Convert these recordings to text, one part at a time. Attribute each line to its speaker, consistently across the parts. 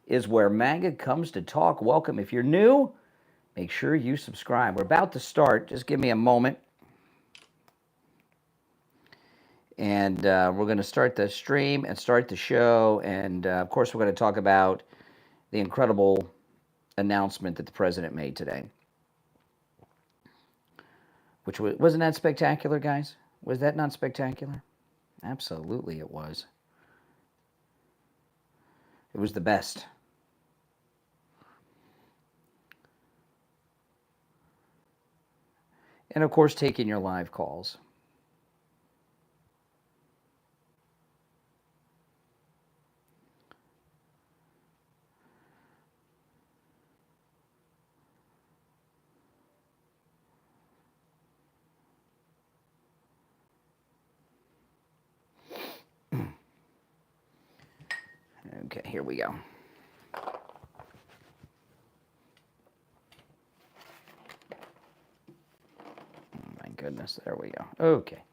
Speaker 1: is where MAGA comes to talk. Welcome. If you're new, make sure you subscribe. We're about to start. Just give me a moment. And we're going to start the stream and start the show. And, of course, we're going to talk about the incredible announcement that the president made today. Which wasn't that spectacular, guys? Was that not spectacular? Absolutely it was. It was the best. And, of course, taking your live calls. Okay, here we go. Oh, my goodness, there we go. Okay.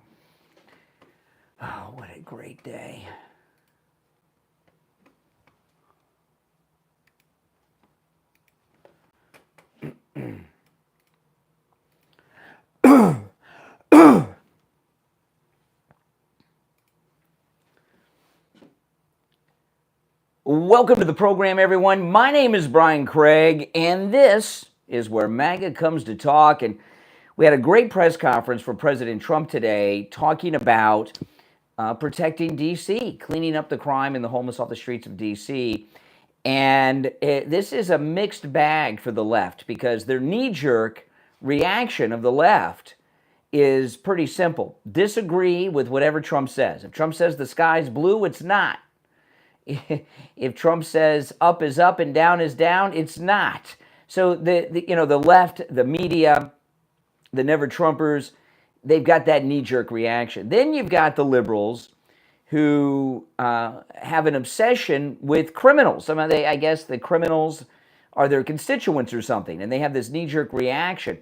Speaker 1: Oh, what a great day. Welcome to the program, everyone. My name is Brian Craig, and this is where MAGA comes to talk. And we had a great press conference for President Trump today talking about protecting D.C., cleaning up the crime and the homeless off the streets of D.C. And this is a mixed bag for the left because their knee-jerk reaction of the left is pretty simple. Disagree with whatever Trump says. If Trump says the sky's blue, it's not. If Trump says up is up and down is down, it's not. So the left, the media, the never Trumpers, they've got that knee-jerk reaction. Then you've got the liberals who have an obsession with criminals. I guess the criminals are their constituents or something, and they have this knee-jerk reaction.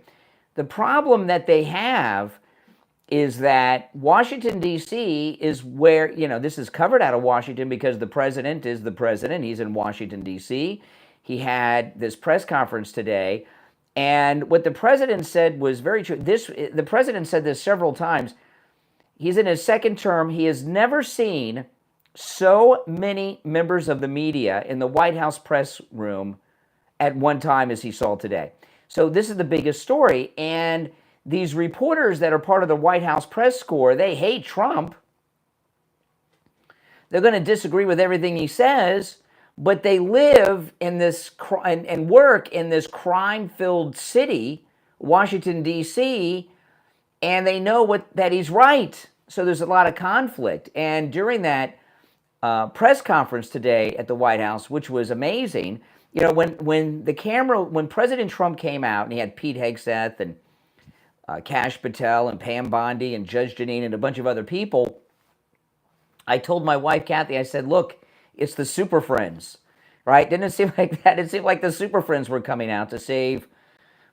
Speaker 1: The problem that they have is that Washington, D.C. is where, this is covered out of Washington because the president is the president. He's in Washington, D.C. He had this press conference today, and what the president said was very true. The president said this several times. He's in his second term. He has never seen so many members of the media in the White House press room at one time as he saw today. So this is the biggest story, and these reporters that are part of the White House press corps, they hate Trump. They're going to disagree with everything he says, but they live in this and work in this crime-filled city, Washington, D.C., and they know that he's right. So there's a lot of conflict. And during that press conference today at the White House, which was amazing, when President Trump came out and he had Pete Hegseth and Kash Patel and Pam Bondi and Judge Jeanine and a bunch of other people, I told my wife, Kathy, I said, look, it's the Super Friends, right? Didn't it seem like that? It seemed like the Super Friends were coming out to save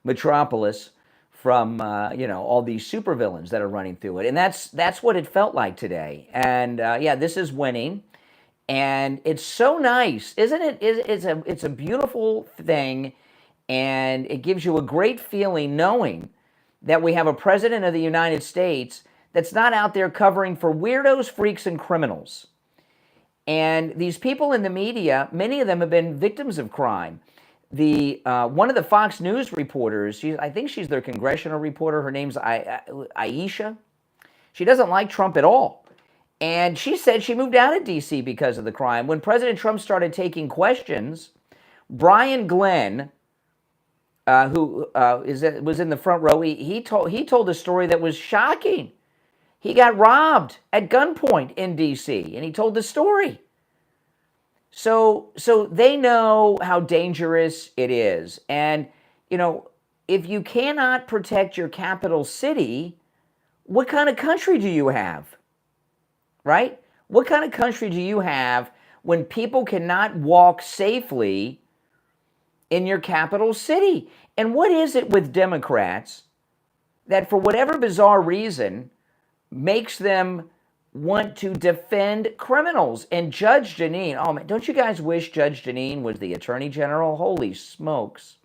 Speaker 1: Metropolis from, all these supervillains that are running through it. And that's what it felt like today. And, this is winning. And it's so nice, isn't it? It's a beautiful thing. And it gives you a great feeling knowing that we have a president of the United States that's not out there covering for weirdos, freaks, and criminals. And these people in the media, many of them have been victims of crime. One of the Fox News reporters, I think she's their congressional reporter, her name's Aisha. She doesn't like Trump at all. And she said she moved out of D.C. because of the crime. When President Trump started taking questions, Brian Glenn, who was in the front row, he told a story that was shocking. He got robbed at gunpoint in D.C., and he told the story. So they know how dangerous it is. And, if you cannot protect your capital city, what kind of country do you have? Right? What kind of country do you have when people cannot walk safely in your capital city? And what is it with Democrats that, for whatever bizarre reason, makes them want to defend criminals. And Judge Jeanine, oh man, don't you guys wish Judge Jeanine was the Attorney General? Holy smokes.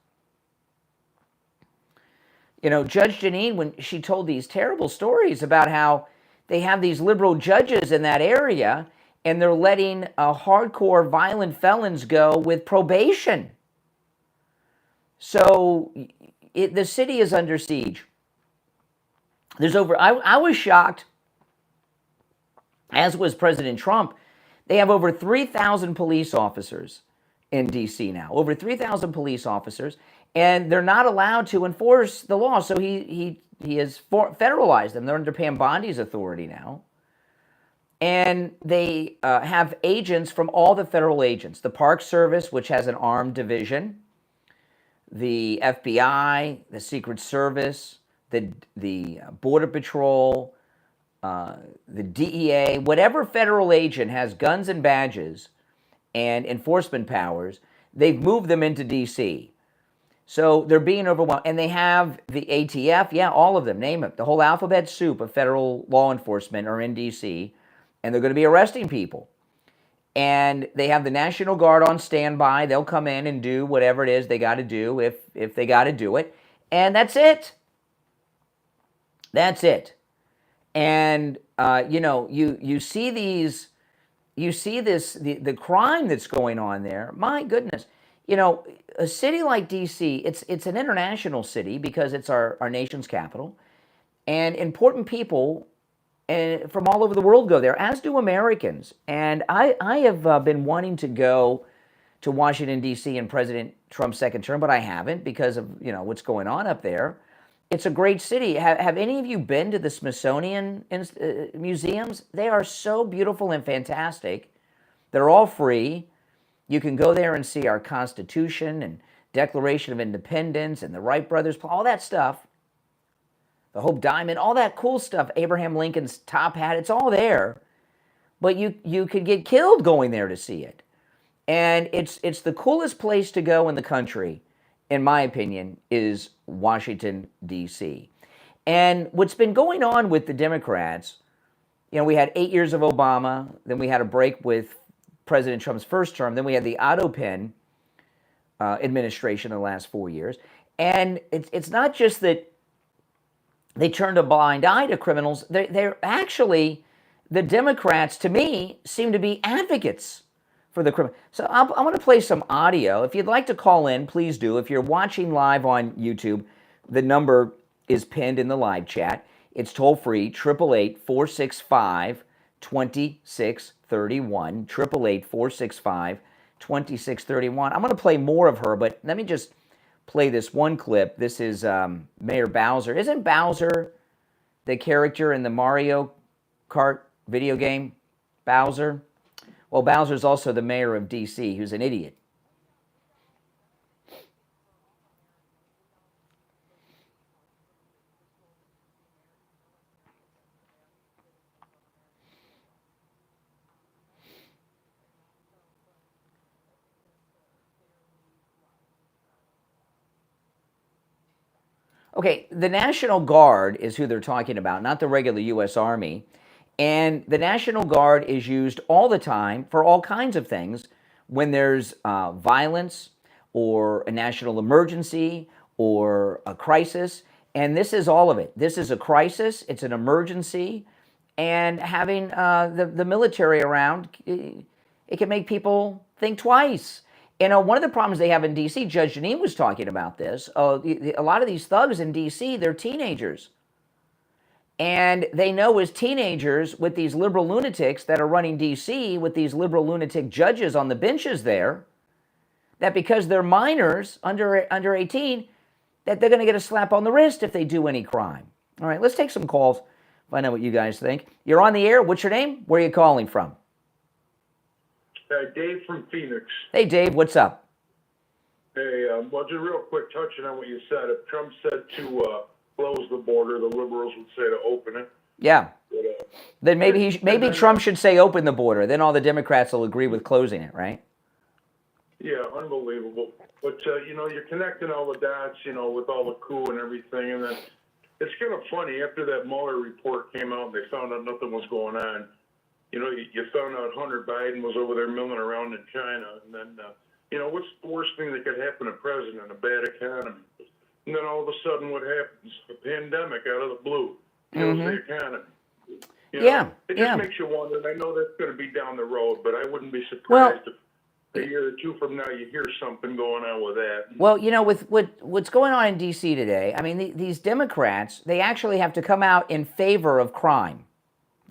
Speaker 1: You know, Judge Jeanine, when she told these terrible stories about how they have these liberal judges in that area and they're letting hardcore violent felons go with probation. So the city is under siege. There's I was shocked, as was President Trump. They have over 3,000 police officers in D.C. now, over 3,000 police officers, and they're not allowed to enforce the law. So he has federalized them. They're under Pam Bondi's authority now. And they have agents from all the federal agents, the Park Service, which has an armed division, the FBI, the Secret Service, the Border Patrol, the DEA, whatever federal agent has guns and badges and enforcement powers, they've moved them into D.C. So they're being overwhelmed. And they have the ATF, yeah, all of them, name it. The whole alphabet soup of federal law enforcement are in D.C., and they're going to be arresting people. And they have the National Guard on standby. They'll come in and do whatever it is they got to do if they got to do it. And that's it. That's it. And, you know, you see these, you see this, the crime that's going on there. My goodness. You know, a city like D.C., it's an international city because it's our nation's capital. And important people from all over the world go there, as do Americans. And I have been wanting to go to Washington, D.C. in President Trump's second term, but I haven't because of, you know, what's going on up there. It's a great city. Have any of you been to the Smithsonian museums? They are so beautiful and fantastic. They're all free. You can go there and see our Constitution and Declaration of Independence and the Wright brothers, all that stuff. The Hope Diamond, all that cool stuff, Abraham Lincoln's top hat, it's all there. But you could get killed going there to see it. And it's the coolest place to go in the country, in my opinion, is Washington, D.C. And what's been going on with the Democrats, you know, we had 8 years of Obama, then we had a break with President Trump's first term, then we had the auto pen administration in the last 4 years. And it's not just that they turned a blind eye to criminals. They're actually, the Democrats, to me, seem to be advocates for the criminal. So I want to play some audio. If you'd like to call in, please do. If you're watching live on YouTube, the number is pinned in the live chat. It's toll free, 888-465-2631, 888-465-2631. I'm going to play more of her, but let me just play this one clip. This is Mayor Bowser. Isn't Bowser the character in the Mario Kart video game? Bowser? Well, Bowser's also the mayor of D.C., who's an idiot. Okay, the National Guard is who they're talking about, not the regular U.S. Army. And the National Guard is used all the time for all kinds of things when there's violence or a national emergency or a crisis. And this is all of it. This is a crisis. It's an emergency. And having the military around, it can make people think twice. You know, one of the problems they have in D.C., Judge Jeanine was talking about this. A lot of these thugs in D.C., they're teenagers. And they know as teenagers with these liberal lunatics that are running D.C., with these liberal lunatic judges on the benches there, that because they're minors, under 18, that they're going to get a slap on the wrist if they do any crime. All right, let's take some calls, find out what you guys think. You're on the air. What's your name? Where are you calling from?
Speaker 2: Dave from Phoenix.
Speaker 1: Hey, Dave, what's up?
Speaker 2: Hey, well, just real quick, touching on what you said. If Trump said to close the border, the liberals would say to open it.
Speaker 1: Yeah.
Speaker 2: But,
Speaker 1: then maybe Trump should say open the border. Then all the Democrats will agree with closing it, right?
Speaker 2: Yeah, unbelievable. But, you know, you're connecting all the dots, you know, with all the coup and everything. And then it's kind of funny. After that Mueller report came out and they found out nothing was going on, you found out Hunter Biden was over there milling around in China, and then, what's the worst thing that could happen to a president? A bad economy. And then all of a sudden, what happens? A pandemic out of the blue kills the economy. It just makes you wonder. And I know that's going to be down the road, but I wouldn't be surprised if a year or two from now you hear something going on with that.
Speaker 1: Well, with what's going on in D.C. today, I mean, these Democrats, they actually have to come out in favor of crime.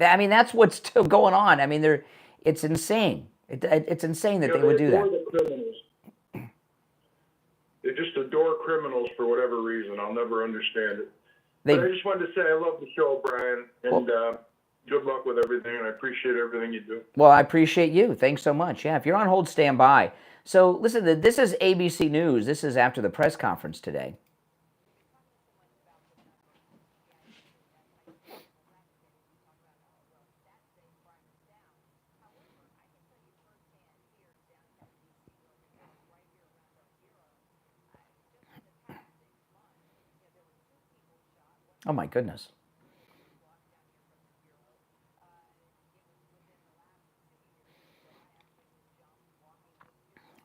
Speaker 1: I mean, that's what's still going on. I mean, it's insane. It's insane that they would do that.
Speaker 2: The criminals. They just adore criminals for whatever reason. I'll never understand it. But I just wanted to say I love the show, Brian, and good luck with everything, and I appreciate everything you do.
Speaker 1: Well, I appreciate you. Thanks so much. Yeah, if you're on hold, stand by. So, listen, this is ABC News. This is after the press conference today. Oh, my goodness.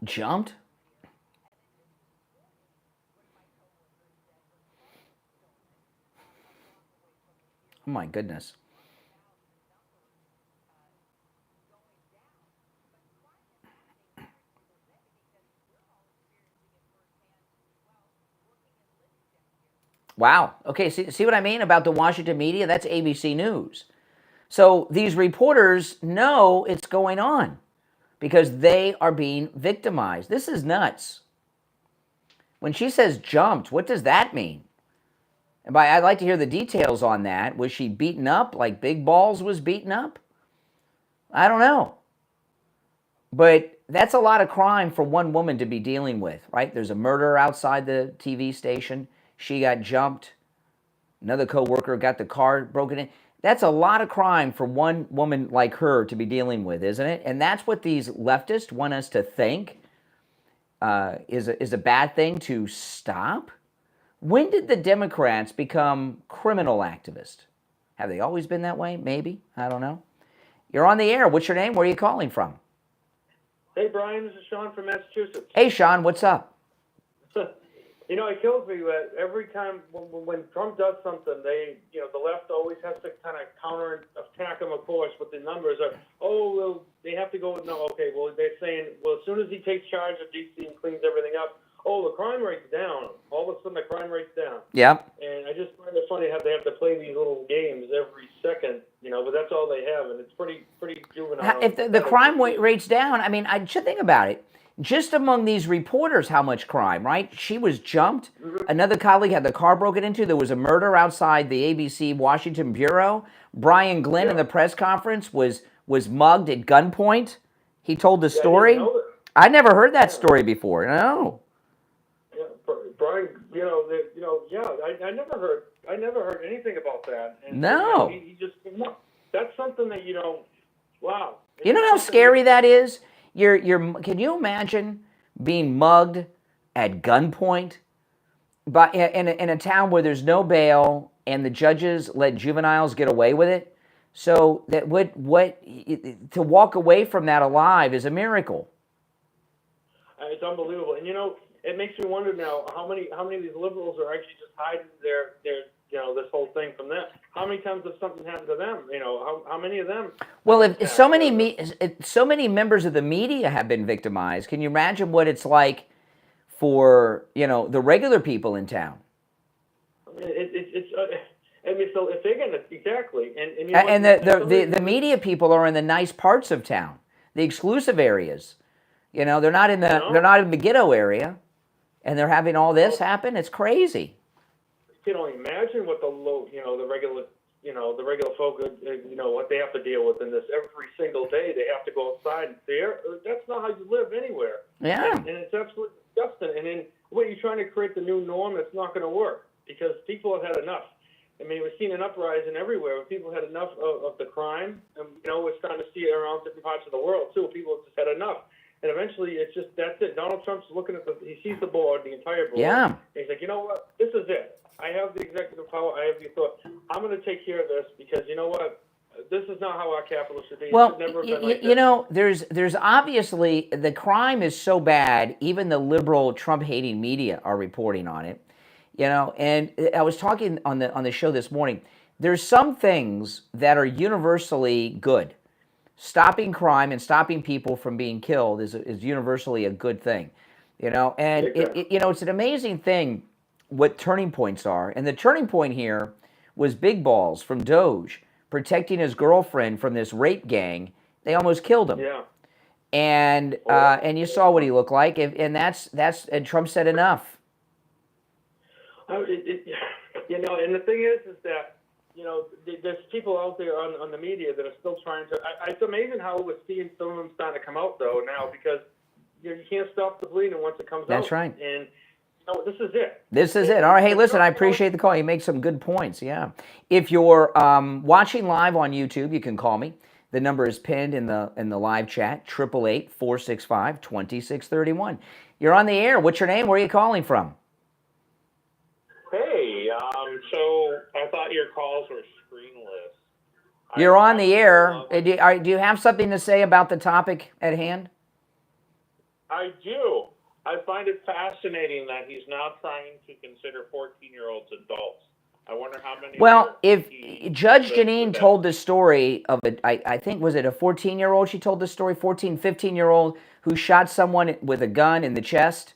Speaker 1: Jumped? Oh, my goodness. Wow. Okay, see what I mean about the Washington media? That's ABC News. So these reporters know it's going on because they are being victimized. This is nuts. When she says jumped, what does that mean? And I'd like to hear the details on that. Was she beaten up like Big Balls was beaten up? I don't know. But that's a lot of crime for one woman to be dealing with, right? There's a murder outside the TV station. She got jumped. Another coworker got the car broken in. That's a lot of crime for one woman like her to be dealing with, isn't it? And that's what these leftists want us to think is a bad thing to stop. When did the Democrats become criminal activists? Have they always been that way? Maybe. I don't know. You're on the air. What's your name? Where are you calling from?
Speaker 3: Hey, Brian. This is Sean from Massachusetts.
Speaker 1: Hey, Sean. What's up?
Speaker 3: It kills me that every time when Trump does something, the left always has to kind of counter attack him, of course, with the numbers of, they have to go with, they're saying, as soon as he takes charge of D.C. and cleans everything up, the crime rate's down. All of a sudden, the crime rate's down.
Speaker 1: Yep.
Speaker 3: And I just find it funny how they have to play these little games every second, but that's all they have, and it's pretty juvenile.
Speaker 1: If the crime rate's down, I mean, I should think about it. Just among these reporters, how much crime, right? She was jumped. Another colleague had the car broken into. There was a murder outside the ABC Washington bureau. Brian Glenn in the press conference was mugged at gunpoint. He told the story. I never heard that story before. No.
Speaker 3: Yeah, Brian, I never heard anything about that. And,
Speaker 1: no.
Speaker 3: He just, that's something that, wow.
Speaker 1: You know how scary that is? Can you imagine being mugged at gunpoint in a town where there's no bail and the judges let juveniles get away with it? So that to walk away from that alive is a miracle.
Speaker 3: It's unbelievable, and it makes me wonder now how many of these liberals are actually just hiding their this whole thing from them. How many times has something happened to them? How many of them?
Speaker 1: Well, if so many members of the media have been victimized, can you imagine what it's like for the regular people in town?
Speaker 3: So if they're gonna exactly,
Speaker 1: and the media people are in the nice parts of town, the exclusive areas. They're not in the ghetto area, and they're having all this happen. It's crazy.
Speaker 3: You can only imagine what the regular folk, what they have to deal with in this every single day. They have to go outside and there. That's not how you live anywhere.
Speaker 1: Yeah.
Speaker 3: And it's absolutely disgusting. And then when you're trying to create the new norm, it's not going to work because people have had enough. I mean, we've seen an uprising everywhere. People had enough of the crime, and we're starting to see it around different parts of the world too. People have just had enough. And eventually, that's it. Donald Trump's looking at he sees the board, the entire board.
Speaker 1: Yeah.
Speaker 3: And he's like, you know what? This is it. I have the executive power. I have the authority. I'm going to take care of this because you know what? This is not how our capital should be.
Speaker 1: Well,
Speaker 3: it should never have been like
Speaker 1: you
Speaker 3: this.
Speaker 1: know, there's obviously the crime is so bad. Even the liberal Trump-hating media are reporting on it. You know, and I was talking on the show this morning. There's some things that are universally good. Stopping crime and stopping people from being killed is universally a good thing. You know, and you know, it's an amazing thing what turning points are. And the turning point here was Big Balls from Doge protecting his girlfriend from this rape gang. They almost killed him.
Speaker 3: Yeah.
Speaker 1: And you saw what he looked like, and and Trump said enough.
Speaker 3: You know, and the thing is that, you know, there's people out there on the media that are still trying to. It's amazing how we're seeing some of them starting to come out though now, because you can't stop the bleeding once it comes out.
Speaker 1: That's right.
Speaker 3: And this is it.
Speaker 1: This is it. All right. Hey, listen, I appreciate the call. You make some good points. Yeah. If you're watching live on YouTube, you can call me. The number is pinned in the live chat, 888-465-2631. You're on the air. What's your name? Where are you calling from?
Speaker 4: Hey, so I thought your calls were screenless.
Speaker 1: You're on the air. Do you have something to say about the topic at hand?
Speaker 4: I do. I find it fascinating that he's now trying to consider 14-year-olds adults. I wonder how many.
Speaker 1: Well, if Judge Janine told the story of I think, was it a 14-year-old she told the story, 14, 15-year-old who shot someone with a gun in the chest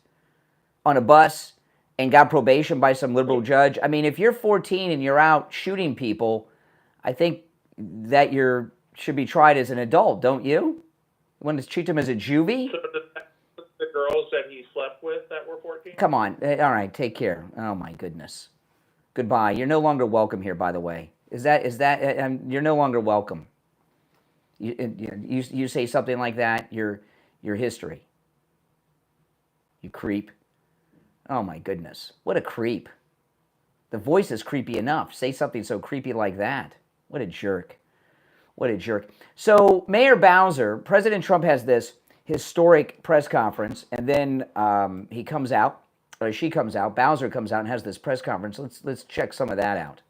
Speaker 1: on a bus and got probation by some liberal judge. I mean, if you're 14 and you're out shooting people, I think that you should be tried as an adult, don't you? You want to treat them as a juvie?
Speaker 4: So the girls that he slept with that were 14?
Speaker 1: Come on. All right, take care. Oh, my goodness. Goodbye. You're no longer welcome here, by the way. You're no longer welcome. You say something like that, you're history. You creep. Oh, my goodness. What a creep. The voice is creepy enough. Say something so creepy like that. What a jerk. What a jerk. So, Mayor Bowser, President Trump has this historic press conference, and then he comes out, or she comes out, Bowser comes out and has this press conference. Let's check some of that out.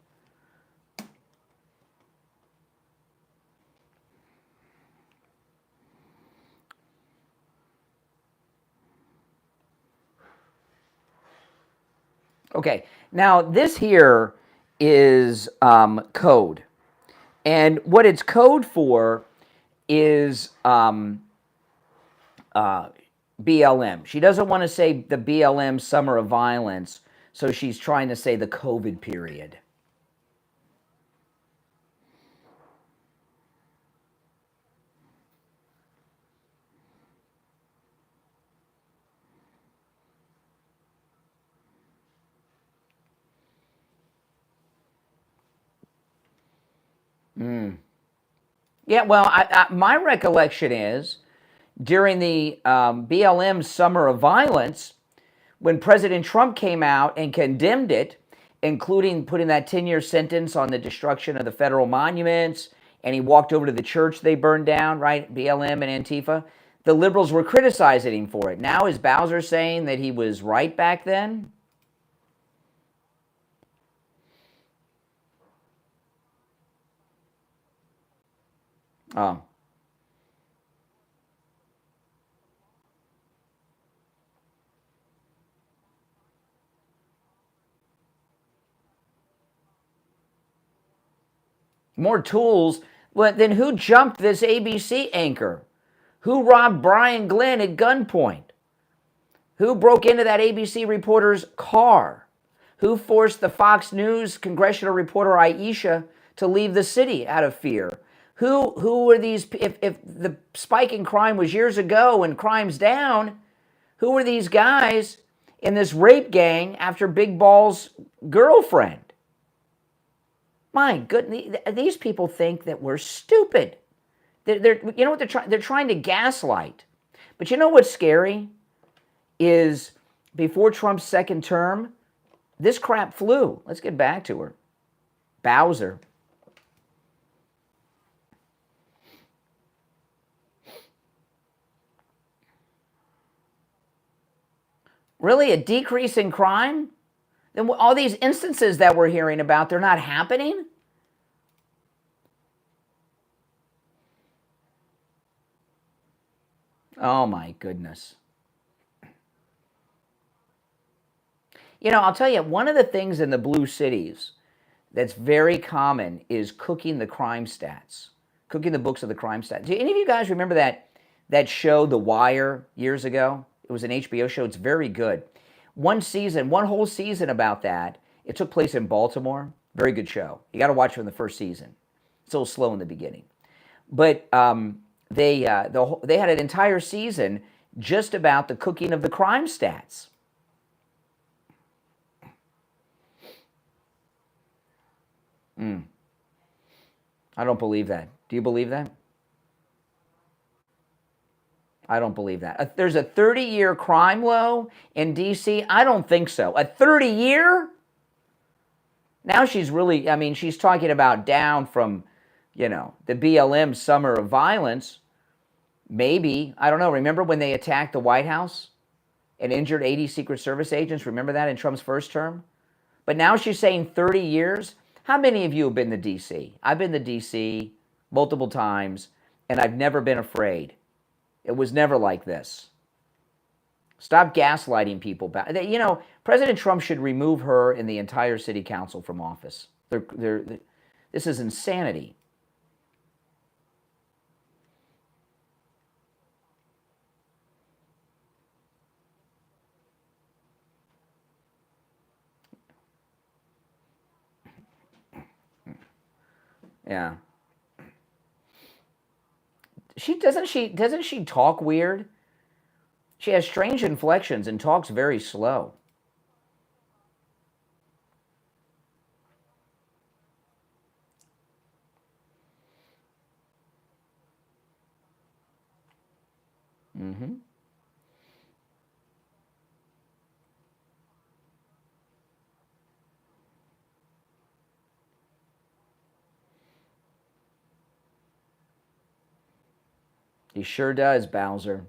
Speaker 1: Okay, now this here is code. And what it's code for is BLM. She doesn't want to say the BLM Summer of Violence, so she's trying to say the COVID period. Yeah, well, my recollection is during the BLM Summer of Violence, when President Trump came out and condemned it, including putting that 10-year sentence on the destruction of the federal monuments, and he walked over to the church they burned down, right, BLM and Antifa, the liberals were criticizing him for it. Now is Bowser saying that he was right back then? Oh. More tools? Well, then who jumped this ABC anchor? Who robbed Brian Glenn at gunpoint? Who broke into that ABC reporter's car? Who forced the Fox News congressional reporter Aisha to leave the city out of fear? Who were these? If the spike in crime was years ago and crime's down, who were these guys in this rape gang after Big Ball's girlfriend? My goodness, these people think that we're stupid. You know what they're trying? They're trying to gaslight. But you know what's scary is before Trump's second term, this crap flew. Let's get back to her. Bowser. Really, a decrease in crime? Then all these instances that we're hearing about, they're not happening? Oh, my goodness. You know, I'll tell you, one of the things in the blue cities that's very common is cooking the crime stats, cooking the books of the crime stats. Do any of you guys remember that show, The Wire, years ago? It was an HBO show. It's very good. One whole season about that. It took place in Baltimore. Very good show. You got to watch it from the first season. It's a little slow in the beginning. But they had an entire season just about the cooking of the crime stats. I don't believe that. Do you believe that? I don't believe that. There's a 30-year crime low in D.C.? I don't think so. A 30-year? Now she's really, I mean, she's talking about down from, you know, the BLM summer of violence. Maybe. I don't know. Remember when they attacked the White House and injured 80 Secret Service agents? Remember that in Trump's first term? But now she's saying 30 years? How many of you have been to D.C.? I've been to D.C. multiple times, and I've never been afraid. It was never like this. Stop gaslighting people. You know, President Trump should remove her and the entire city council from office. This is insanity. Yeah. Doesn't she talk weird? She has strange inflections and talks very slow. Mm-hmm. He sure does, Bowser.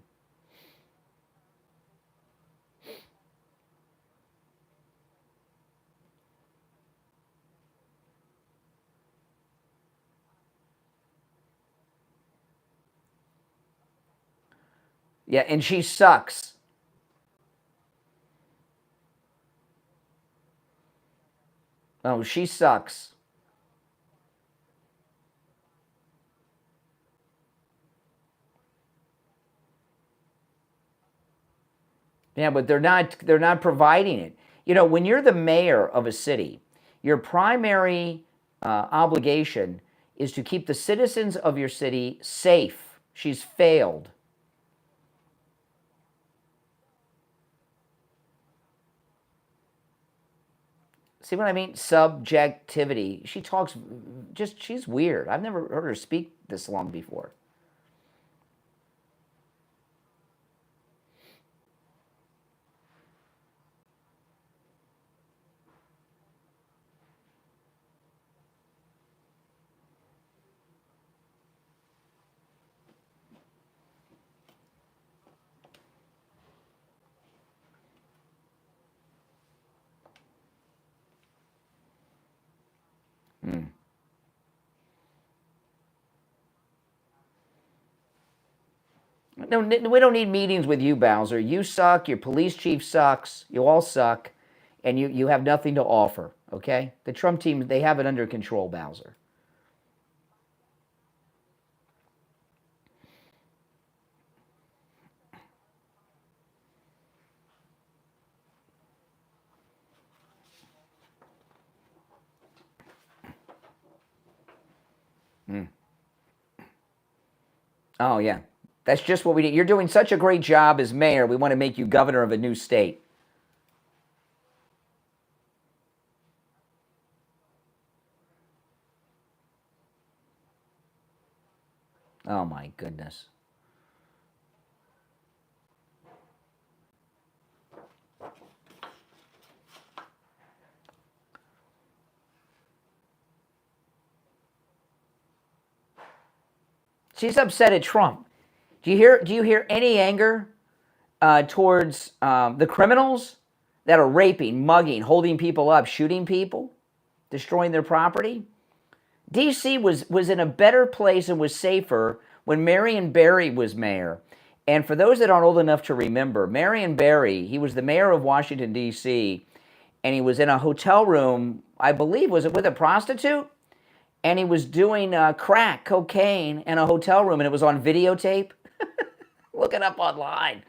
Speaker 1: Yeah, and she sucks. Oh, she sucks. Yeah, but they're not providing it. You know, when you're the mayor of a city, your primary obligation is to keep the citizens of your city safe. She's failed. See what I mean? Subjectivity. She talks she's weird. I've never heard her speak this long before. No, we don't need meetings with you, Bowser. You suck. Your police chief sucks. You all suck, and you have nothing to offer. Okay? The Trump team, they have it under control, Bowser. Oh yeah, that's just what we did. You're doing such a great job as mayor. We want to make you governor of a new state. Oh my goodness. She's upset at Trump. Do you hear any anger towards the criminals that are raping, mugging, holding people up, shooting people, destroying their property? D.C. was in a better place and was safer when Marion Barry was mayor. And for those that aren't old enough to remember, Marion Barry, he was the mayor of Washington, D.C., and he was in a hotel room, I believe, was it with a prostitute? And he was doing crack, cocaine in a hotel room, and it was on videotape. Look it up online.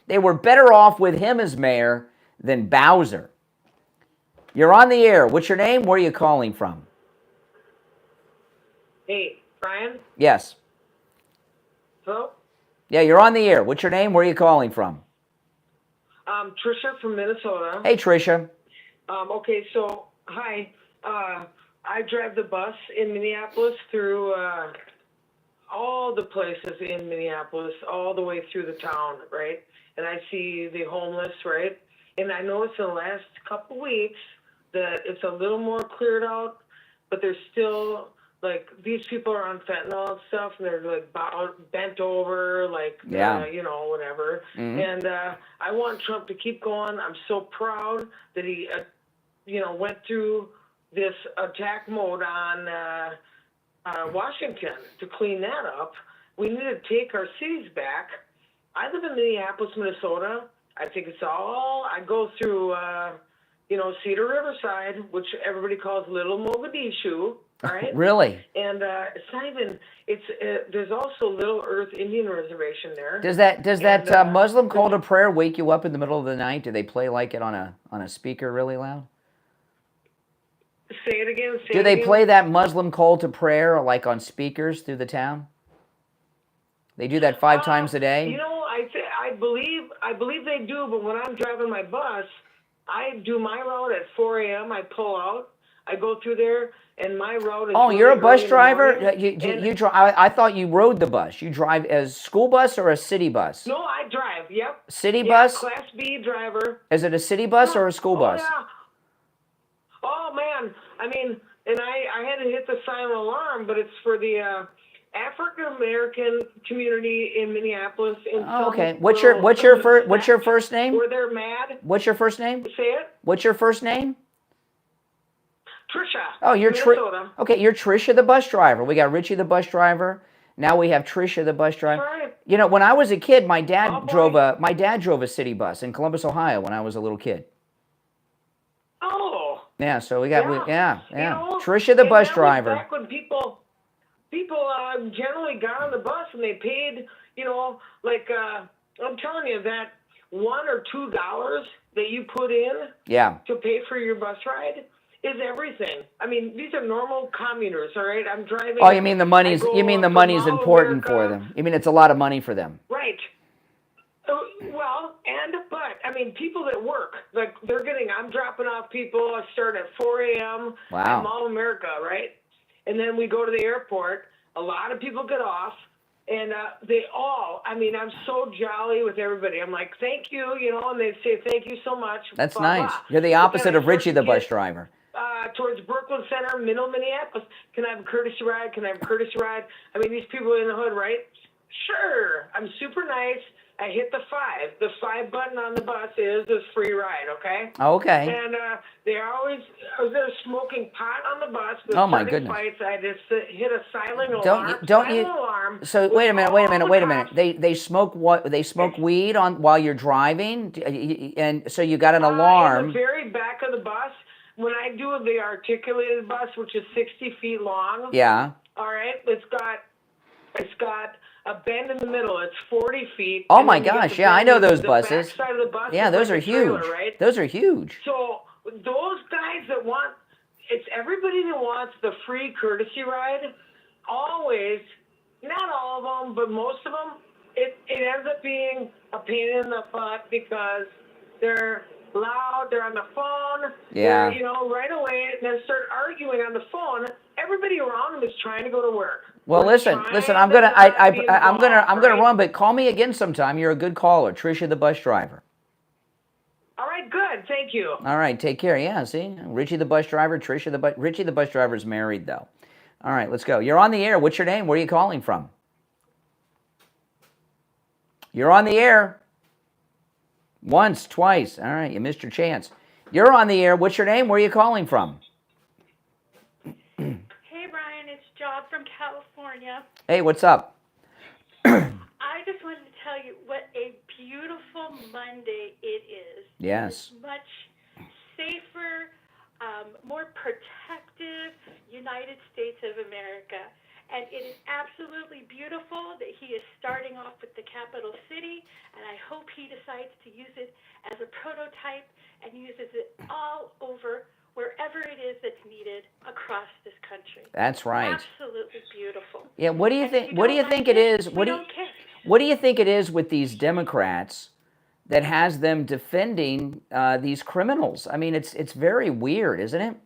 Speaker 1: They were better off with him as mayor than Bowser. You're on the air. What's your name? Where are you calling from?
Speaker 5: Hey, Brian?
Speaker 1: Yes.
Speaker 5: Hello?
Speaker 1: Yeah, you're on the air. What's your name? Where are you calling from?
Speaker 5: Trisha from Minnesota.
Speaker 1: Hey, Trisha.
Speaker 5: Okay, so, hi. I drive the bus in Minneapolis through all the places in Minneapolis, all the way through the town, right? And I see the homeless, right? And I noticed in the last couple weeks that it's a little more cleared out, but there's still, like, these people are on fentanyl and stuff, and they're, like, bent over, like, you know, whatever.
Speaker 1: Mm-hmm.
Speaker 5: And I want Trump to keep going. I'm so proud that he, you know, went through this attack mode on Washington to clean that up. We need to take our cities back. I live in Minneapolis, Minnesota. I think it's all, I go through, you know, Cedar Riverside, which everybody calls Little Mogadishu, right?
Speaker 1: Really?
Speaker 5: And it's not even, it's, there's also Little Earth Indian Reservation there.
Speaker 1: Does that Muslim call to prayer wake you up in the middle of the night? Do they play like it on a speaker really loud?
Speaker 5: Say it again.
Speaker 1: Do they play that Muslim call to prayer like on speakers through the town? They do that 5 times a day?
Speaker 5: You know, I believe they do, but when I'm driving my bus, I do my route at 4 a.m. I pull out, I go through there, and my route is.
Speaker 1: Oh,
Speaker 5: really
Speaker 1: you're a bus
Speaker 5: early in the
Speaker 1: driver?
Speaker 5: morning.
Speaker 1: You drive? I thought you rode the bus. You drive as school bus or a city bus?
Speaker 5: No, I drive. Yep.
Speaker 1: City bus?
Speaker 5: Class B driver.
Speaker 1: Is it a city bus or a school bus?
Speaker 5: Oh, yeah. Oh man, I mean, and I had to hit the silent alarm, but it's for the African American community in Minneapolis.
Speaker 1: Oh, okay. What's your first name?
Speaker 5: Where they're mad.
Speaker 1: What's your first name?
Speaker 5: Say it.
Speaker 1: What's your first name?
Speaker 5: Trisha.
Speaker 1: Oh, you're
Speaker 5: Minnesota.
Speaker 1: Okay, you're Trisha the bus driver. We got Richie the bus driver. Now we have Trisha the bus driver.
Speaker 5: Right.
Speaker 1: You know, when I was a kid, my dad drove a city bus in Columbus, Ohio, when I was a little kid.
Speaker 5: Oh.
Speaker 1: Yeah, so we got
Speaker 5: You know,
Speaker 1: Trisha the
Speaker 5: and
Speaker 1: bus
Speaker 5: that was
Speaker 1: driver.
Speaker 5: back when people generally got on the bus and they paid, you know, like I'm telling you that $1 or $2 that you put in to pay for your bus ride is everything. I mean, these are normal commuters, all right? I'm driving.
Speaker 1: Oh, you mean the money's important for them? You mean it's a lot of money for them?
Speaker 5: Right. But I mean, people that work, like I'm dropping off people. I start at 4 a.m.
Speaker 1: Wow.
Speaker 5: at Mall of America, right? And then we go to the airport. A lot of people get off, and I'm so jolly with everybody. I'm like, thank you, you know, and they say, thank you so much.
Speaker 1: That's
Speaker 5: blah,
Speaker 1: nice.
Speaker 5: blah.
Speaker 1: You're the opposite of Richie the bus driver.
Speaker 5: Towards Brooklyn Center, middle Minneapolis. Can I have a courtesy ride? Can I have a courtesy ride? I mean, these people in the hood, right? Sure. I'm super nice. I hit the 5. The 5 button on the bus is this free ride, okay?
Speaker 1: Okay.
Speaker 5: And they're smoking pot on the bus.
Speaker 1: Oh my goodness.
Speaker 5: Fights. I just hit a silent alarm.
Speaker 1: So wait a minute. They smoke what? They smoke weed while you're driving, and so you got an alarm.
Speaker 5: In the very back of the bus, when I do the articulated bus, which is 60 feet long.
Speaker 1: Yeah.
Speaker 5: All right. It's got a bend in the middle. It's 40 feet.
Speaker 1: Oh my gosh! Yeah, I know those buses.
Speaker 5: The back side of the bus.
Speaker 1: Yeah, those are huge.
Speaker 5: Trailer, right?
Speaker 1: Those are huge.
Speaker 5: So those guys that want, it's everybody that wants the free courtesy ride. Always, not all of them, but most of them, it ends up being a pain in the butt because they're loud, they're on the phone,
Speaker 1: yeah,
Speaker 5: you know, right away, and then start arguing on the phone. Everybody around them is trying to go to work.
Speaker 1: Well, listen. I'm gonna run, but call me again sometime. You're a good caller, Trisha the bus driver.
Speaker 5: All right, good. Thank you.
Speaker 1: All right, take care. Yeah, see, Richie the bus driver, Richie the bus driver is married though. All right, let's go. You're on the air. What's your name? Where are you calling from? You're on the air. Once, twice. All right, you missed your chance. You're on the air. What's your name? Where are you calling from?
Speaker 6: Hey, Brian. It's Jogn from California.
Speaker 1: Hey, what's up?
Speaker 6: I just wanted to tell you what a beautiful Monday it is.
Speaker 1: Yes.
Speaker 6: It is much safer, more protective United States of America. And it is absolutely beautiful that he is starting off with the capital city, and I hope he decides to use it as a prototype and uses it all over wherever it is that's needed across this country.
Speaker 1: That's right.
Speaker 6: Absolutely beautiful.
Speaker 1: Yeah, what do you
Speaker 6: And
Speaker 1: think?
Speaker 6: if
Speaker 1: What do you
Speaker 6: don't
Speaker 1: think
Speaker 6: like
Speaker 1: it is?
Speaker 6: we don't care.
Speaker 1: What do you think it is with these Democrats that has them defending these criminals? I mean, it's very weird, isn't it?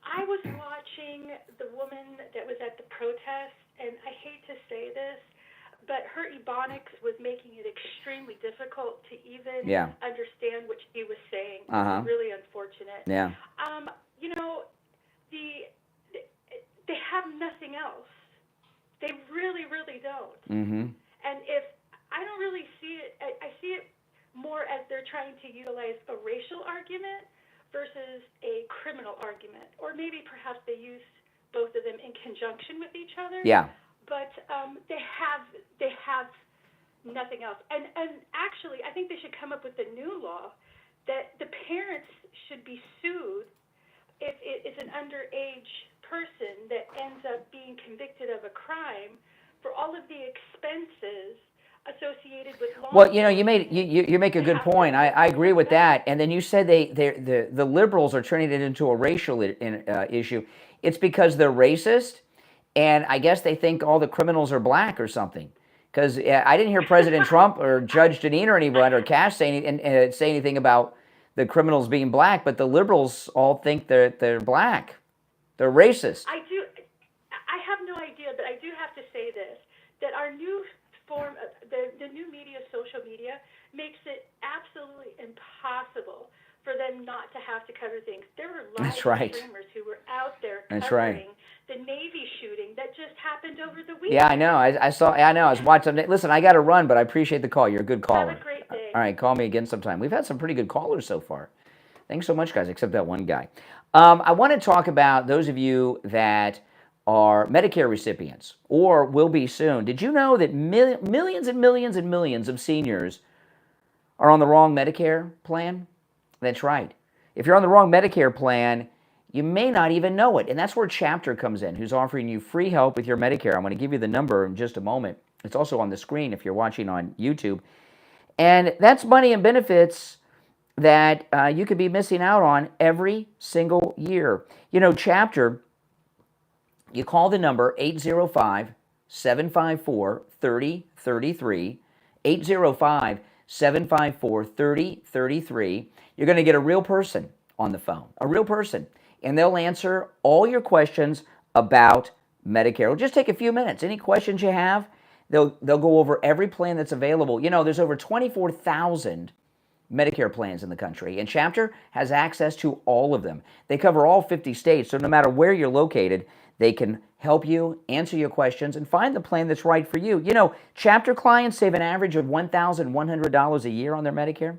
Speaker 6: I was watching the woman that was at the protest, and I hate to say this, but her ebonics was making it extremely difficult to even understand what she was saying. It was really unfortunate.
Speaker 1: Yeah.
Speaker 6: You know, they have nothing else. They really, really don't.
Speaker 1: Mm-hmm.
Speaker 6: And I don't really see it, I see it more as they're trying to utilize a racial argument versus a criminal argument. Or maybe perhaps they use both of them in conjunction with each other.
Speaker 1: Yeah.
Speaker 6: But they have nothing else. And actually, I think they should come up with a new law that the parents should be sued if it is an underage person that ends up being convicted of a crime for all of the expenses associated with law.
Speaker 1: Well, you know, you make a good point. I agree with that. And then you said the liberals are turning it into a racial issue. It's because they're racist, and I guess they think all the criminals are black or something. Because I didn't hear President Trump or Judge Jeanine or anybody or Cash say anything about the criminals being black, but the liberals all think they're black. They're racist.
Speaker 6: I have no idea, but I do have to say this, that our new form of the new media, social media, makes it absolutely impossible for them not to have to cover things. There were live streamers who were out there covering the Navy shooting that just happened over the weekend.
Speaker 1: Yeah, I know. I was watching. Listen, I got to run, but I appreciate the call. You're a good caller.
Speaker 6: Have a great day.
Speaker 1: All right, call me again sometime. We've had some pretty good callers so far. Thanks so much, guys, except that one guy. I want to talk about those of you that are Medicare recipients or will be soon. Did you know that millions and millions and millions of seniors are on the wrong Medicare plan? That's right. If you're on the wrong Medicare plan, you may not even know it. And that's where Chapter comes in, who's offering you free help with your Medicare. I'm going to give you the number in just a moment. It's also on the screen if you're watching on YouTube. And that's money and benefits that you could be missing out on every single year. You know, Chapter, you call the number 805-754-3033, 805-754-3033. You're going to get a real person on the phone, a real person, and they'll answer all your questions about Medicare. It'll just take a few minutes. Any questions you have, they'll go over every plan that's available. You know, there's over 24,000 Medicare plans in the country, and Chapter has access to all of them. They cover all 50 states, so no matter where you're located, they can help you, answer your questions, and find the plan that's right for you. You know, Chapter clients save an average of $1,100 a year on their Medicare.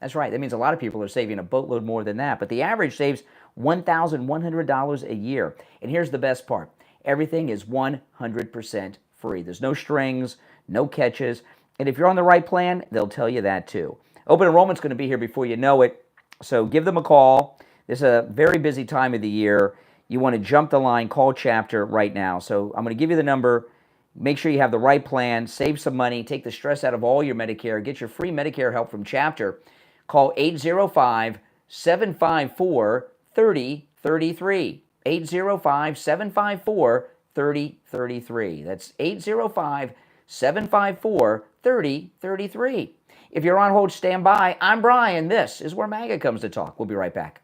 Speaker 1: That's right. That means a lot of people are saving a boatload more than that, but the average saves $1,100 a year. And here's the best part. Everything is 100% free. There's no strings, no catches, and if you're on the right plan, they'll tell you that too. Open enrollment's going to be here before you know it, so give them a call. This is a very busy time of the year. You want to jump the line, call Chapter right now. So I'm going to give you the number. Make sure you have the right plan, save some money, take the stress out of all your Medicare, get your free Medicare help from Chapter. Call 805-754-3033. 805-754-3033. That's 805-754-3033. If you're on hold, stand by. I'm Brian. This is where MAGA comes to talk. We'll be right back.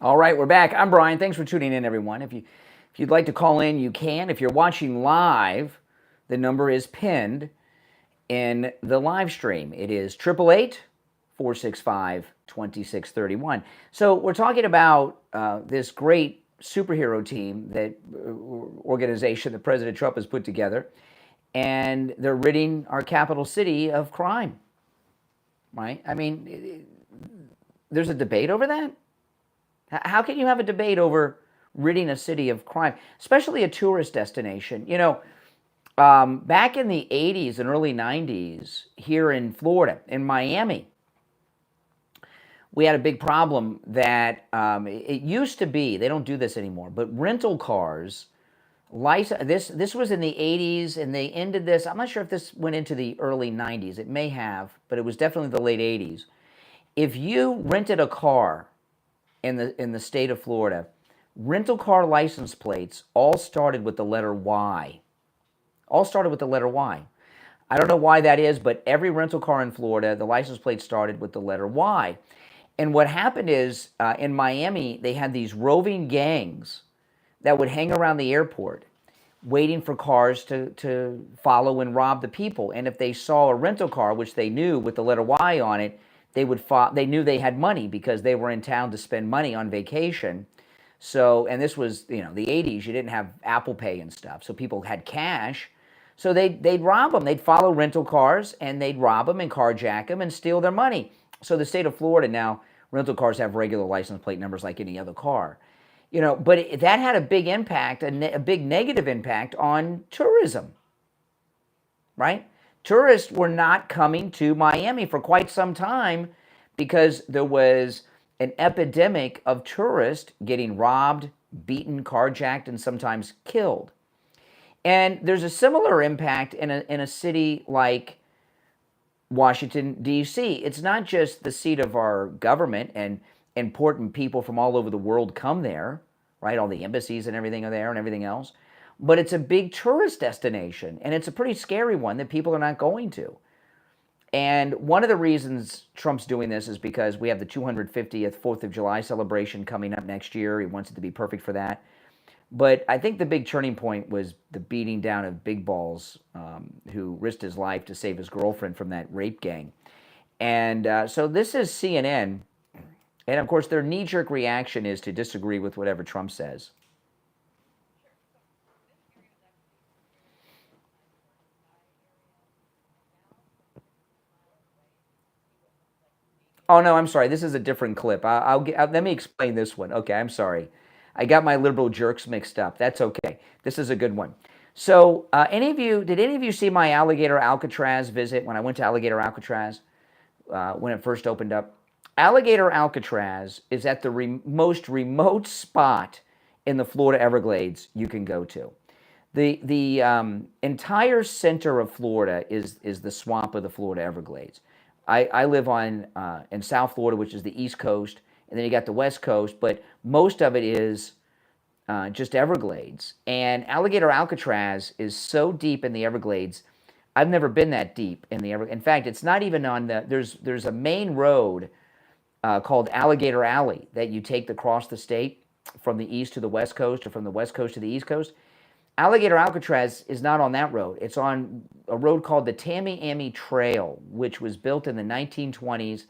Speaker 1: All right, we're back. I'm Brian. Thanks for tuning in, everyone. If you'd like to call in, you can. If you're watching live, the number is pinned in the live stream. It is 888-465-2631. So we're talking about this great superhero team, that organization that President Trump has put together, and they're ridding our capital city of crime, right? I mean, there's a debate over that? How can you have a debate over ridding a city of crime, especially a tourist destination? You know, back in the 80s and early 90s here in Florida, in Miami, we had a big problem that it used to be, they don't do this anymore, but rental cars, this was in the 80s and they ended this, I'm not sure if this went into the early 90s, it may have, but it was definitely the late 80s. If you rented a car in the state of Florida, rental car license plates all started with the letter Y. All started with the letter Y. I don't know why that is, but every rental car in Florida, the license plate started with the letter Y. And what happened is, in Miami, they had these roving gangs that would hang around the airport waiting for cars to follow and rob the people. And if they saw a rental car, which they knew with the letter Y on it, they knew they had money because they were in town to spend money on vacation. So, and this was, the 80s, you didn't have Apple Pay and stuff, so people had cash. So they'd rob them. They'd follow rental cars and they'd rob them and carjack them and steal their money. So the state of Florida now, rental cars have regular license plate numbers like any other car. But that had a big impact, a big negative impact on tourism, right? Tourists were not coming to Miami for quite some time because there was an epidemic of tourists getting robbed, beaten, carjacked, and sometimes killed. And there's a similar impact in a city like Washington, D.C. It's not just the seat of our government, and important people from all over the world come there, right? All the embassies and everything are there and everything else. But it's a big tourist destination, and it's a pretty scary one that people are not going to. And one of the reasons Trump's doing this is because we have the 250th 4th of July celebration coming up next year. He wants it to be perfect for that. But I think the big turning point was the beating down of Big Balls, who risked his life to save his girlfriend from that rape gang. And so this is CNN. And of course, their knee-jerk reaction is to disagree with whatever Trump says. Oh, no, I'm sorry. This is a different clip. Let me explain this one. Okay, I'm sorry. I got my liberal jerks mixed up. That's okay. This is a good one. So did any of you see my Alligator Alcatraz visit when I went to Alligator Alcatraz when it first opened up? Alligator Alcatraz is at the most remote spot in the Florida Everglades you can go to. The entire center of Florida is the swamp of the Florida Everglades. I live in South Florida, which is the East Coast, and then you got the West Coast, but most of it is just Everglades. And Alligator Alcatraz is so deep in the Everglades. I've never been that deep in the Everglades. In fact, it's not even on there's a main road called Alligator Alley that you take across the state from the east to the West Coast or from the West Coast to the East Coast. Alligator Alcatraz is not on that road. It's on a road called the Tamiami Trail, which was built in the 1920s.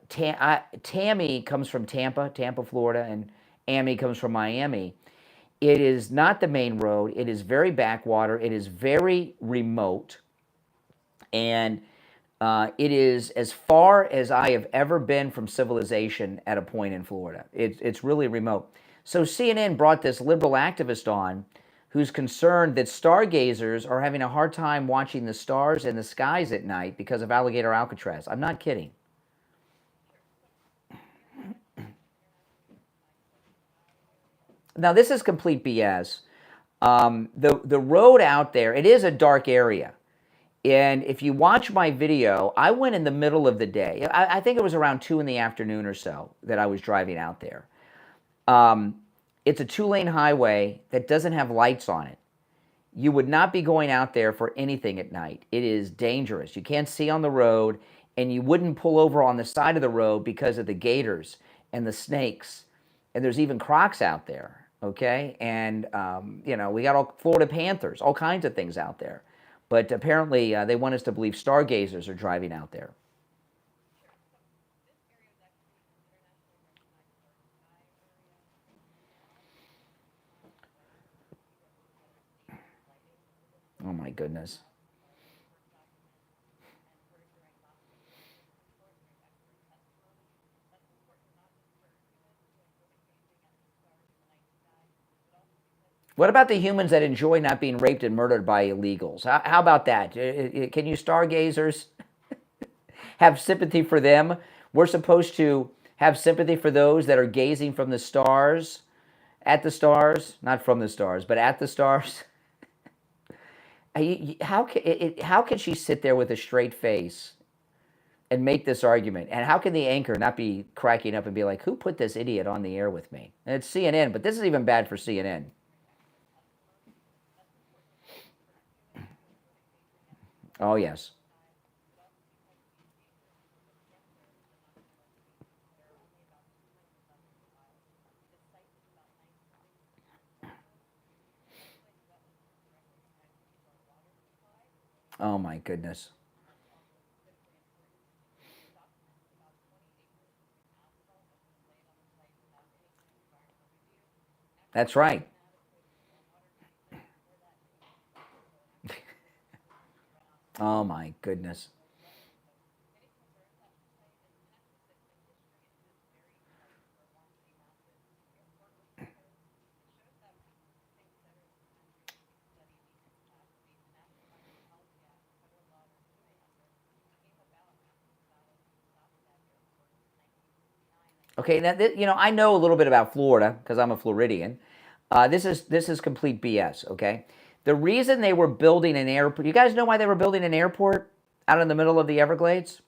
Speaker 1: Tammy comes from Tampa, Florida, and Ami comes from Miami. It is not the main road. It is very backwater. It is very remote. And it is as far as I have ever been from civilization at a point in Florida. It's really remote. So CNN brought this liberal activist on who's concerned that stargazers are having a hard time watching the stars in the skies at night because of Alligator Alcatraz. I'm not kidding. Now, this is complete BS. The road out there, it is a dark area. And if you watch my video, I went in the middle of the day. I think it was around 2 in the afternoon or so that I was driving out there. It's a 2-lane highway that doesn't have lights on it. You would not be going out there for anything at night. It is dangerous. You can't see on the road, and you wouldn't pull over on the side of the road because of the gators and the snakes and there's even Crocs out there, okay? And, we got all Florida Panthers, all kinds of things out there. But apparently they want us to believe stargazers are driving out there. Oh, my goodness. What about the humans that enjoy not being raped and murdered by illegals? How about that? Can you stargazers have sympathy for them? We're supposed to have sympathy for those that are gazing from the stars, at the stars, not from the stars, but at the stars. How can she sit there with a straight face and make this argument? And how can the anchor not be cracking up and be like, who put this idiot on the air with me? And it's CNN, but this is even bad for CNN. Oh, yes. Oh, my goodness. That's right. Oh, my goodness. Okay, now I know a little bit about Florida because I'm a Floridian. This is complete BS. Okay, the reason they were building an airport. You guys know why they were building an airport out in the middle of the Everglades?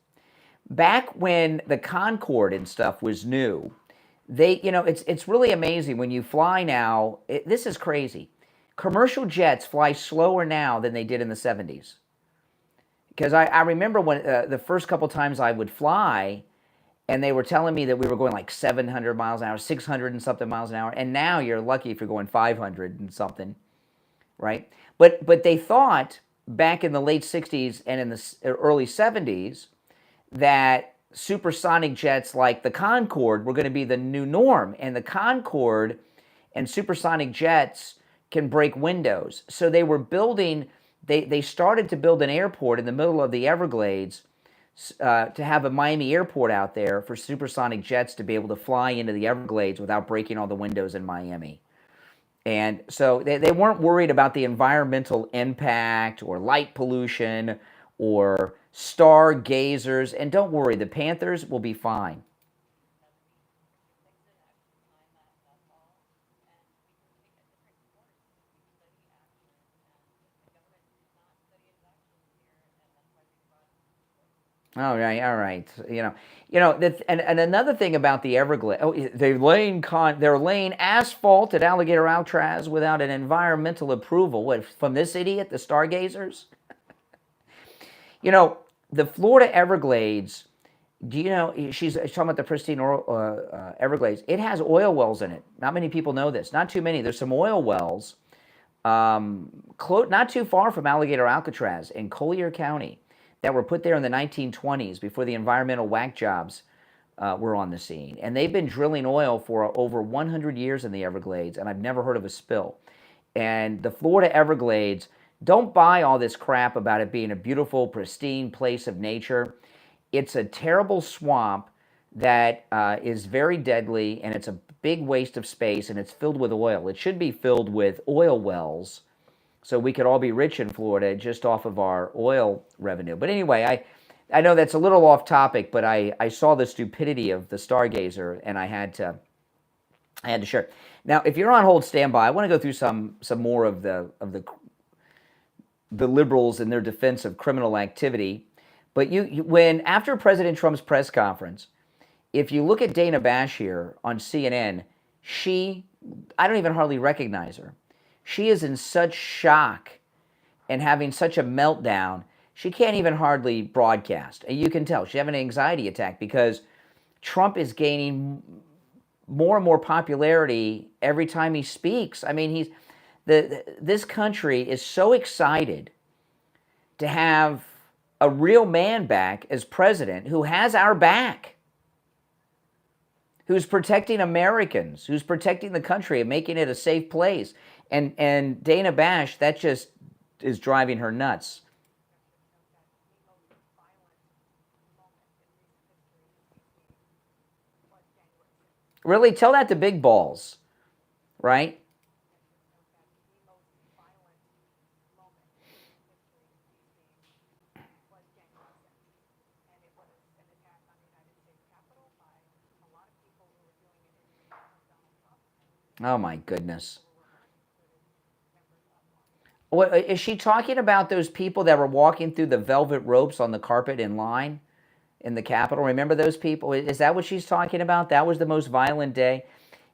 Speaker 1: Back when the Concorde and stuff was new, it's really amazing when you fly now. This is crazy. Commercial jets fly slower now than they did in the 70s. Because I remember when the first couple times I would fly, and they were telling me that we were going like 700 miles an hour, 600 and something miles an hour, and now you're lucky if you're going 500 and something, right? But they thought back in the late 60s and in the early 70s that supersonic jets like the Concorde were going to be the new norm, and the Concorde and supersonic jets can break windows. So they were building, they started to build an airport in the middle of the Everglades to have a Miami airport out there for supersonic jets to be able to fly into the Everglades without breaking all the windows in Miami. And so they weren't worried about the environmental impact or light pollution or stargazers. And don't worry, the Panthers will be fine. All right, all right. And another thing about the Everglades, they're laying asphalt at Alligator Alcatraz without an environmental approval. What, from this idiot, the Stargazers? The Florida Everglades. Do you know she's talking about the pristine Everglades? It has oil wells in it. Not many people know this. Not too many. There's some oil wells, not too far from Alligator Alcatraz in Collier County, that were put there in the 1920s before the environmental whack jobs were on the scene. And they've been drilling oil for over 100 years in the Everglades, and I've never heard of a spill. And the Florida Everglades, don't buy all this crap about it being a beautiful, pristine place of nature. It's a terrible swamp that is very deadly, and it's a big waste of space, and it's filled with oil. It should be filled with oil wells, so we could all be rich in Florida just off of our oil revenue. But anyway, I know that's a little off topic, but I saw the stupidity of the Stargazer, and I had to share. Now, if you're on hold, stand by. I want to go through some more of the liberals and their defense of criminal activity. But when after President Trump's press conference, if you look at Dana Bash here on CNN, I don't even hardly recognize her. She is in such shock and having such a meltdown, she can't even hardly broadcast. You can tell she's having an anxiety attack because Trump is gaining more and more popularity every time he speaks. I mean, this country is so excited to have a real man back as president who has our back, who's protecting Americans, who's protecting the country and making it a safe place. And Dana Bash, that just is driving her nuts. Really, tell that to Big Balls, right? Oh my goodness. What, is she talking about those people that were walking through the velvet ropes on the carpet in line in the Capitol? Remember those people? Is that what she's talking about? That was the most violent day.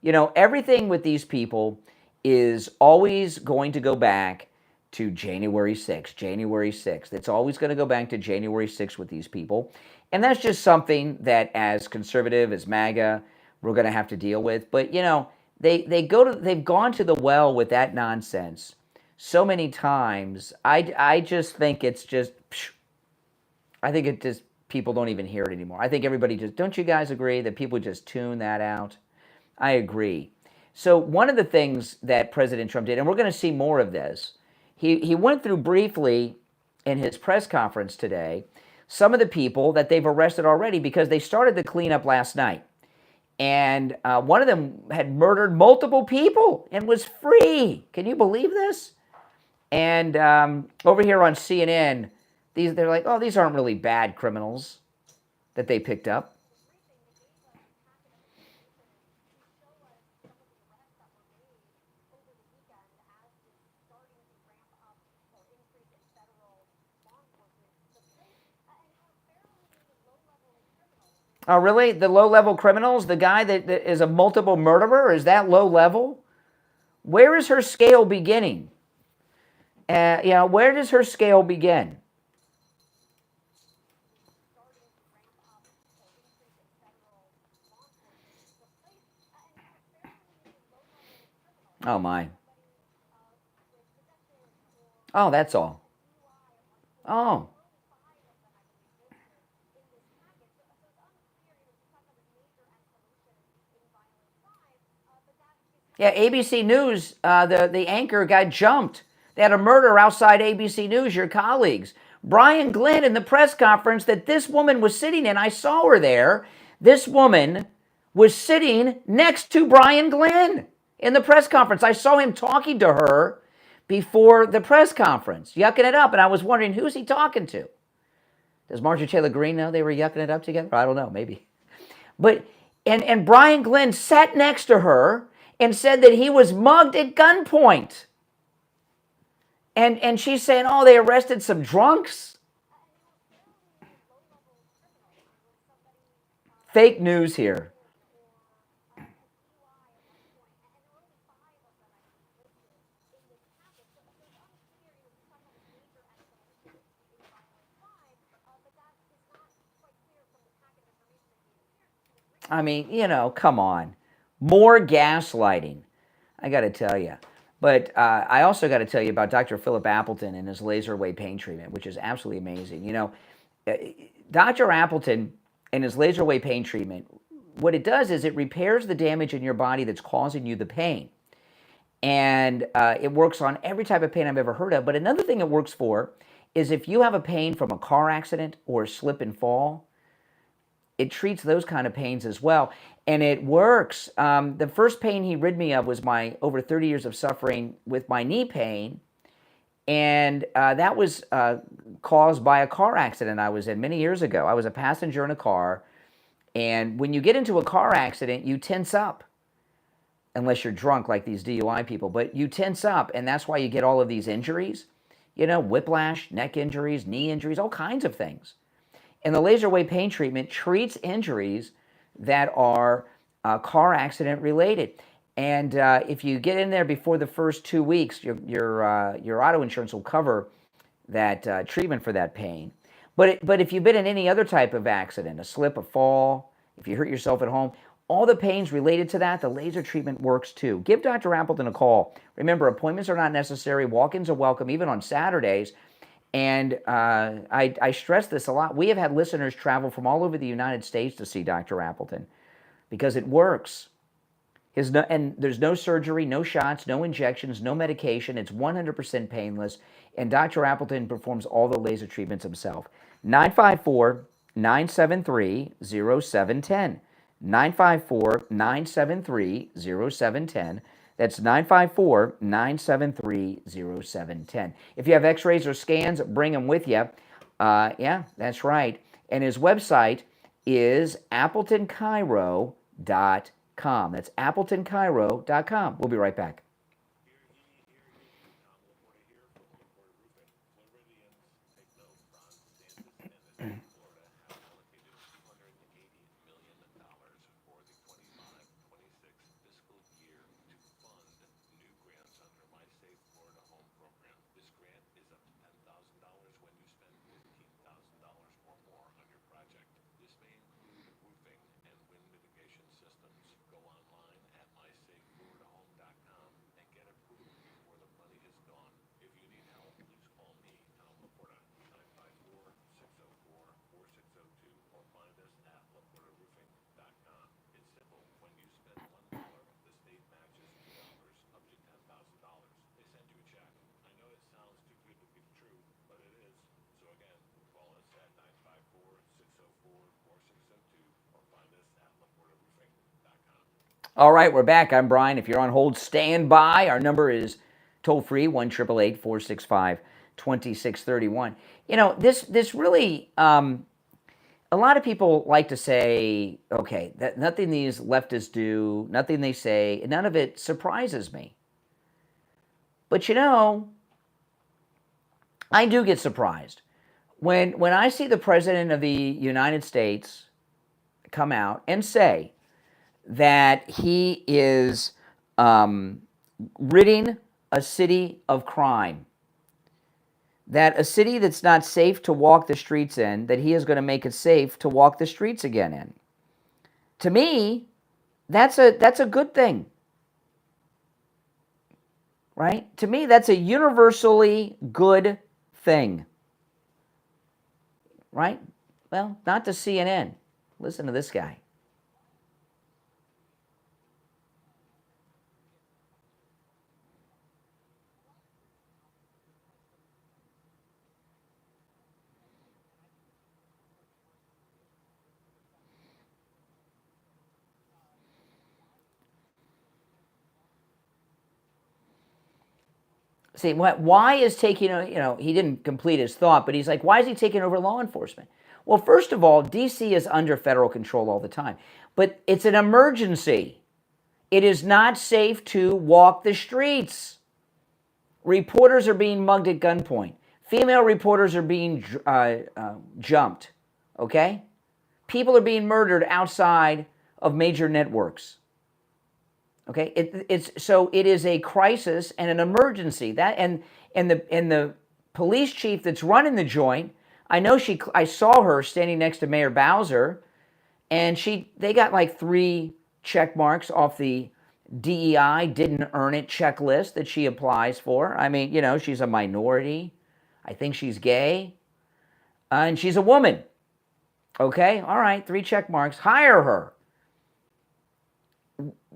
Speaker 1: You know, everything with these people is always going to go back to January 6th, January 6th. It's always going to go back to January 6th with these people. And that's just something that as conservative, as MAGA, we're going to have to deal with. But, you know, they've gone to the well with that nonsense so many times. I just think it's just, I think it just, people don't even hear it anymore. I think everybody just, don't you guys agree that people just tune that out? I agree. So one of the things that President Trump did, and we're going to see more of this, he went through briefly in his press conference today some of the people that they've arrested already because they started the cleanup last night. And one of them had murdered multiple people and was free. Can you believe this? And over here on CNN, they're like, oh, these aren't really bad criminals that they picked up. Oh, really? The low-level criminals? The guy that is a multiple murderer? Is that low-level? Where is her scale beginning? You know, where does her scale begin? Oh, my. Oh, that's all. Oh. Yeah, ABC News, the anchor got jumped. They had a murder outside ABC News, your colleagues. Brian Glenn in the press conference that this woman was sitting in, I saw her there. This woman was sitting next to Brian Glenn in the press conference. I saw him talking to her before the press conference, yucking it up. And I was wondering, who's he talking to? Does Marjorie Taylor Greene know they were yucking it up together? I don't know, maybe. But, and Brian Glenn sat next to her and said that he was mugged at gunpoint. And she's saying, oh, they arrested some drunks? Fake news here. I mean, you know, come on. More gaslighting, I got to tell you. But I also got to tell you about Dr. Philip Appleton and his laser wave pain treatment, which is absolutely amazing. You know, Dr. Appleton and his laser wave pain treatment, what it does is it repairs the damage in your body that's causing you the pain. And it works on every type of pain I've ever heard of. But another thing it works for is if you have a pain from a car accident or a slip and fall, it treats those kind of pains as well. And it works. The first pain he rid me of was my over 30 years of suffering with my knee pain. And that was caused by a car accident I was in many years ago. I was a passenger in a car. And when you get into a car accident, you tense up. Unless you're drunk like these DUI people. But you tense up, and that's why you get all of these injuries. You know, whiplash, neck injuries, knee injuries, all kinds of things. And the laser wave pain treatment treats injuries that are car accident related. And if you get in there before the first 2 weeks, your auto insurance will cover that treatment for that pain. But if you've been in any other type of accident, a slip, a fall, if you hurt yourself at home, all the pains related to that, the laser treatment works too. Give Dr. Appleton a call. Remember, appointments are not necessary. Walk-ins are welcome, even on Saturdays. And I stress this a lot. We have had listeners travel from all over the United States to see Dr. Appleton because it works. And there's no surgery, no shots, no injections, no medication. It's 100% painless. And Dr. Appleton performs all the laser treatments himself. 954-973-0710. 954-973-0710. That's 954-973-0710. If you have x-rays or scans, bring them with you. Yeah, that's right. And his website is appletonchiro.com. That's appletonchiro.com. We'll be right back. All right, we're back. I'm Brian. If you're on hold, stand by. Our number is toll-free, 1-888-465-2631. You know, this really, a lot of people like to say, okay, that nothing these leftists do, nothing they say, none of it surprises me. But you know, I do get surprised. When I see the President of the United States come out and say that he is ridding a city of crime, that a city that's not safe to walk the streets in, that he is going to make it safe to walk the streets again in. To me, that's a good thing. Right? To me, that's a universally good thing. Right? Well, not to CNN. Listen to this guy. See, why is taking, he didn't complete his thought, but he's like, why is he taking over law enforcement? Well, first of all, D.C. is under federal control all the time, but it's an emergency. It is not safe to walk the streets. Reporters are being mugged at gunpoint. Female reporters are being jumped, okay? People are being murdered outside of major networks. Okay, it is a crisis and an emergency. That and the police chief that's running the joint, I saw her standing next to Mayor Bowser, and they got like 3 check marks off the DEI didn't earn it checklist that she applies for. I mean, she's a minority. I think she's gay, and she's a woman. Okay, all right, 3 check marks. Hire her.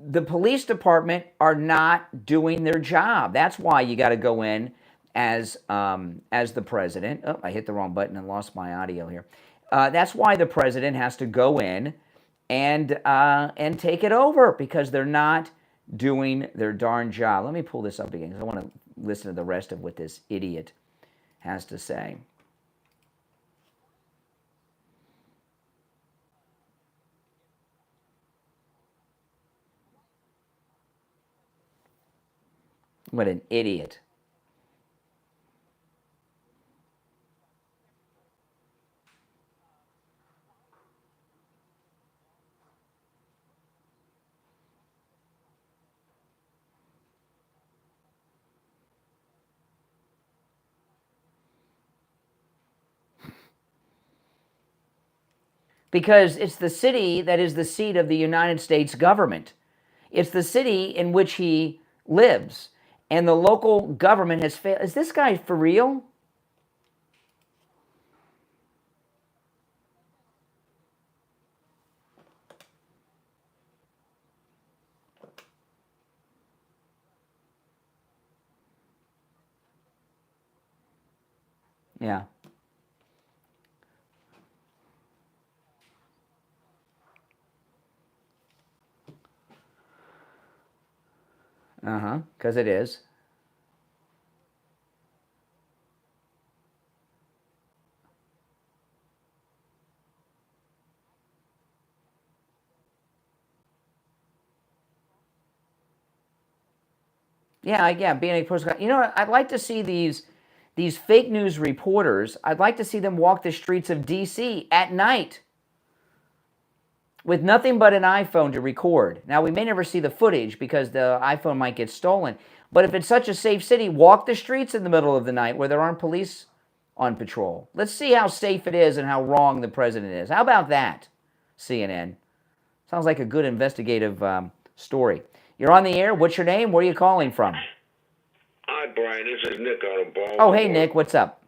Speaker 1: The police department are not doing their job. That's why you got to go in as the president. Oh, I hit the wrong button and lost my audio here. That's why the president has to go in and take it over, because they're not doing their darn job. Let me pull this up again because I want to listen to the rest of what this idiot has to say. What an idiot. because it's the city that is the seat of the United States government. It's the city in which he lives. And the local government has failed. Is this guy for real? Yeah. Because it is. Yeah, being a person. You know what? I'd like to see these fake news reporters. I'd like to see them walk the streets of D.C. at night with nothing but an iPhone to record. Now, we may never see the footage because the iPhone might get stolen. But if it's such a safe city, walk the streets in the middle of the night where there aren't police on patrol. Let's see how safe it is and how wrong the president is. How about that, CNN? Sounds like a good investigative story. You're on the air. What's your name? Where are you calling from?
Speaker 7: Hi, Brian. This is Nick out of Baltimore.
Speaker 1: Oh, hey, Nick. What's up?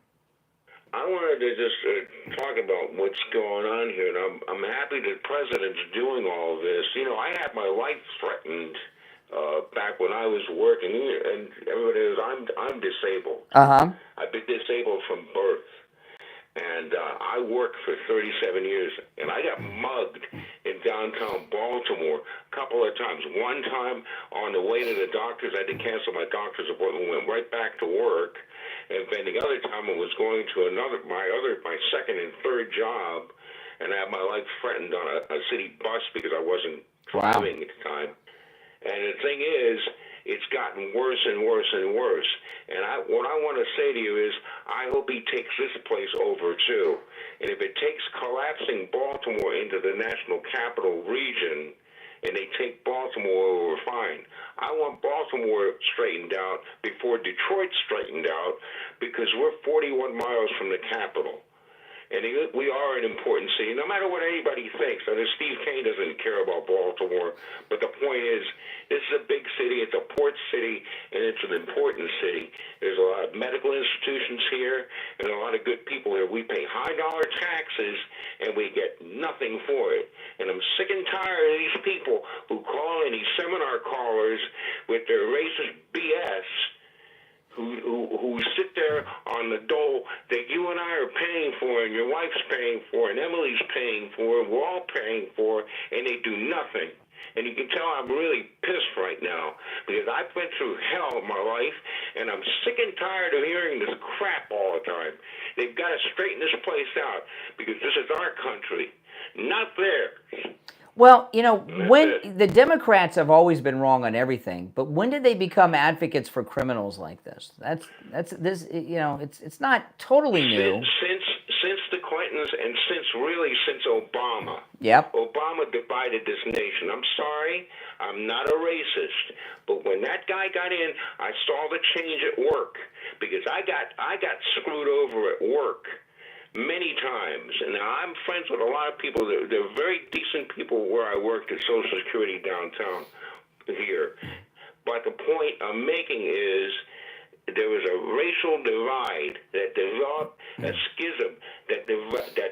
Speaker 7: I wanted to just talk about what's going on here, and I'm happy that the president's doing all of this. You know, I had my life threatened back when I was working, and everybody knows I'm disabled. I've been disabled from birth, and I worked for 37 years, and I got mugged in downtown Baltimore a couple of times. One time on the way to the doctor's, I had to cancel my doctor's appointment, went right back to work. And then the other time I was going to my second and third job, and I had my life threatened on a city bus because I wasn't driving at the time. And the thing is, it's gotten worse and worse and worse. And what I want to say to you is, I hope he takes this place over too. And if it takes collapsing Baltimore into the national capital region, and they take Baltimore over, fine. I want Baltimore straightened out before Detroit's straightened out, because we're 41 miles from the capital. And we are an important city, no matter what anybody thinks. I know Steve Kane doesn't care about Baltimore, but the point is, this is a big city, it's a port city, and it's an important city. There's a lot of medical institutions here, and a lot of good people here. We pay high-dollar taxes, and we get nothing for it. And I'm sick and tired of these people who call in, these seminar callers with their racist BS, who sit there on the dole that you and I are paying for, and your wife's paying for, and Emily's paying for, and we're all paying for, and they do nothing. And you can tell I'm really pissed right now, because I've been through hell in my life, and I'm sick and tired of hearing this crap all the time. They've got to straighten this place out, because this is our country, not theirs.
Speaker 1: Well, you know, when the Democrats have always been wrong on everything, but when did they become advocates for criminals like this? That's this. You know, it's not totally new.
Speaker 7: Since the Clintons and since Obama.
Speaker 1: Yep.
Speaker 7: Obama divided this nation. I'm sorry, I'm not a racist, but when that guy got in, I saw the change at work, because I got screwed over at work many times. And now I'm friends with a lot of people. They're very decent people where I worked at Social Security downtown here. But the point I'm making is, there was a racial divide that developed, a schism that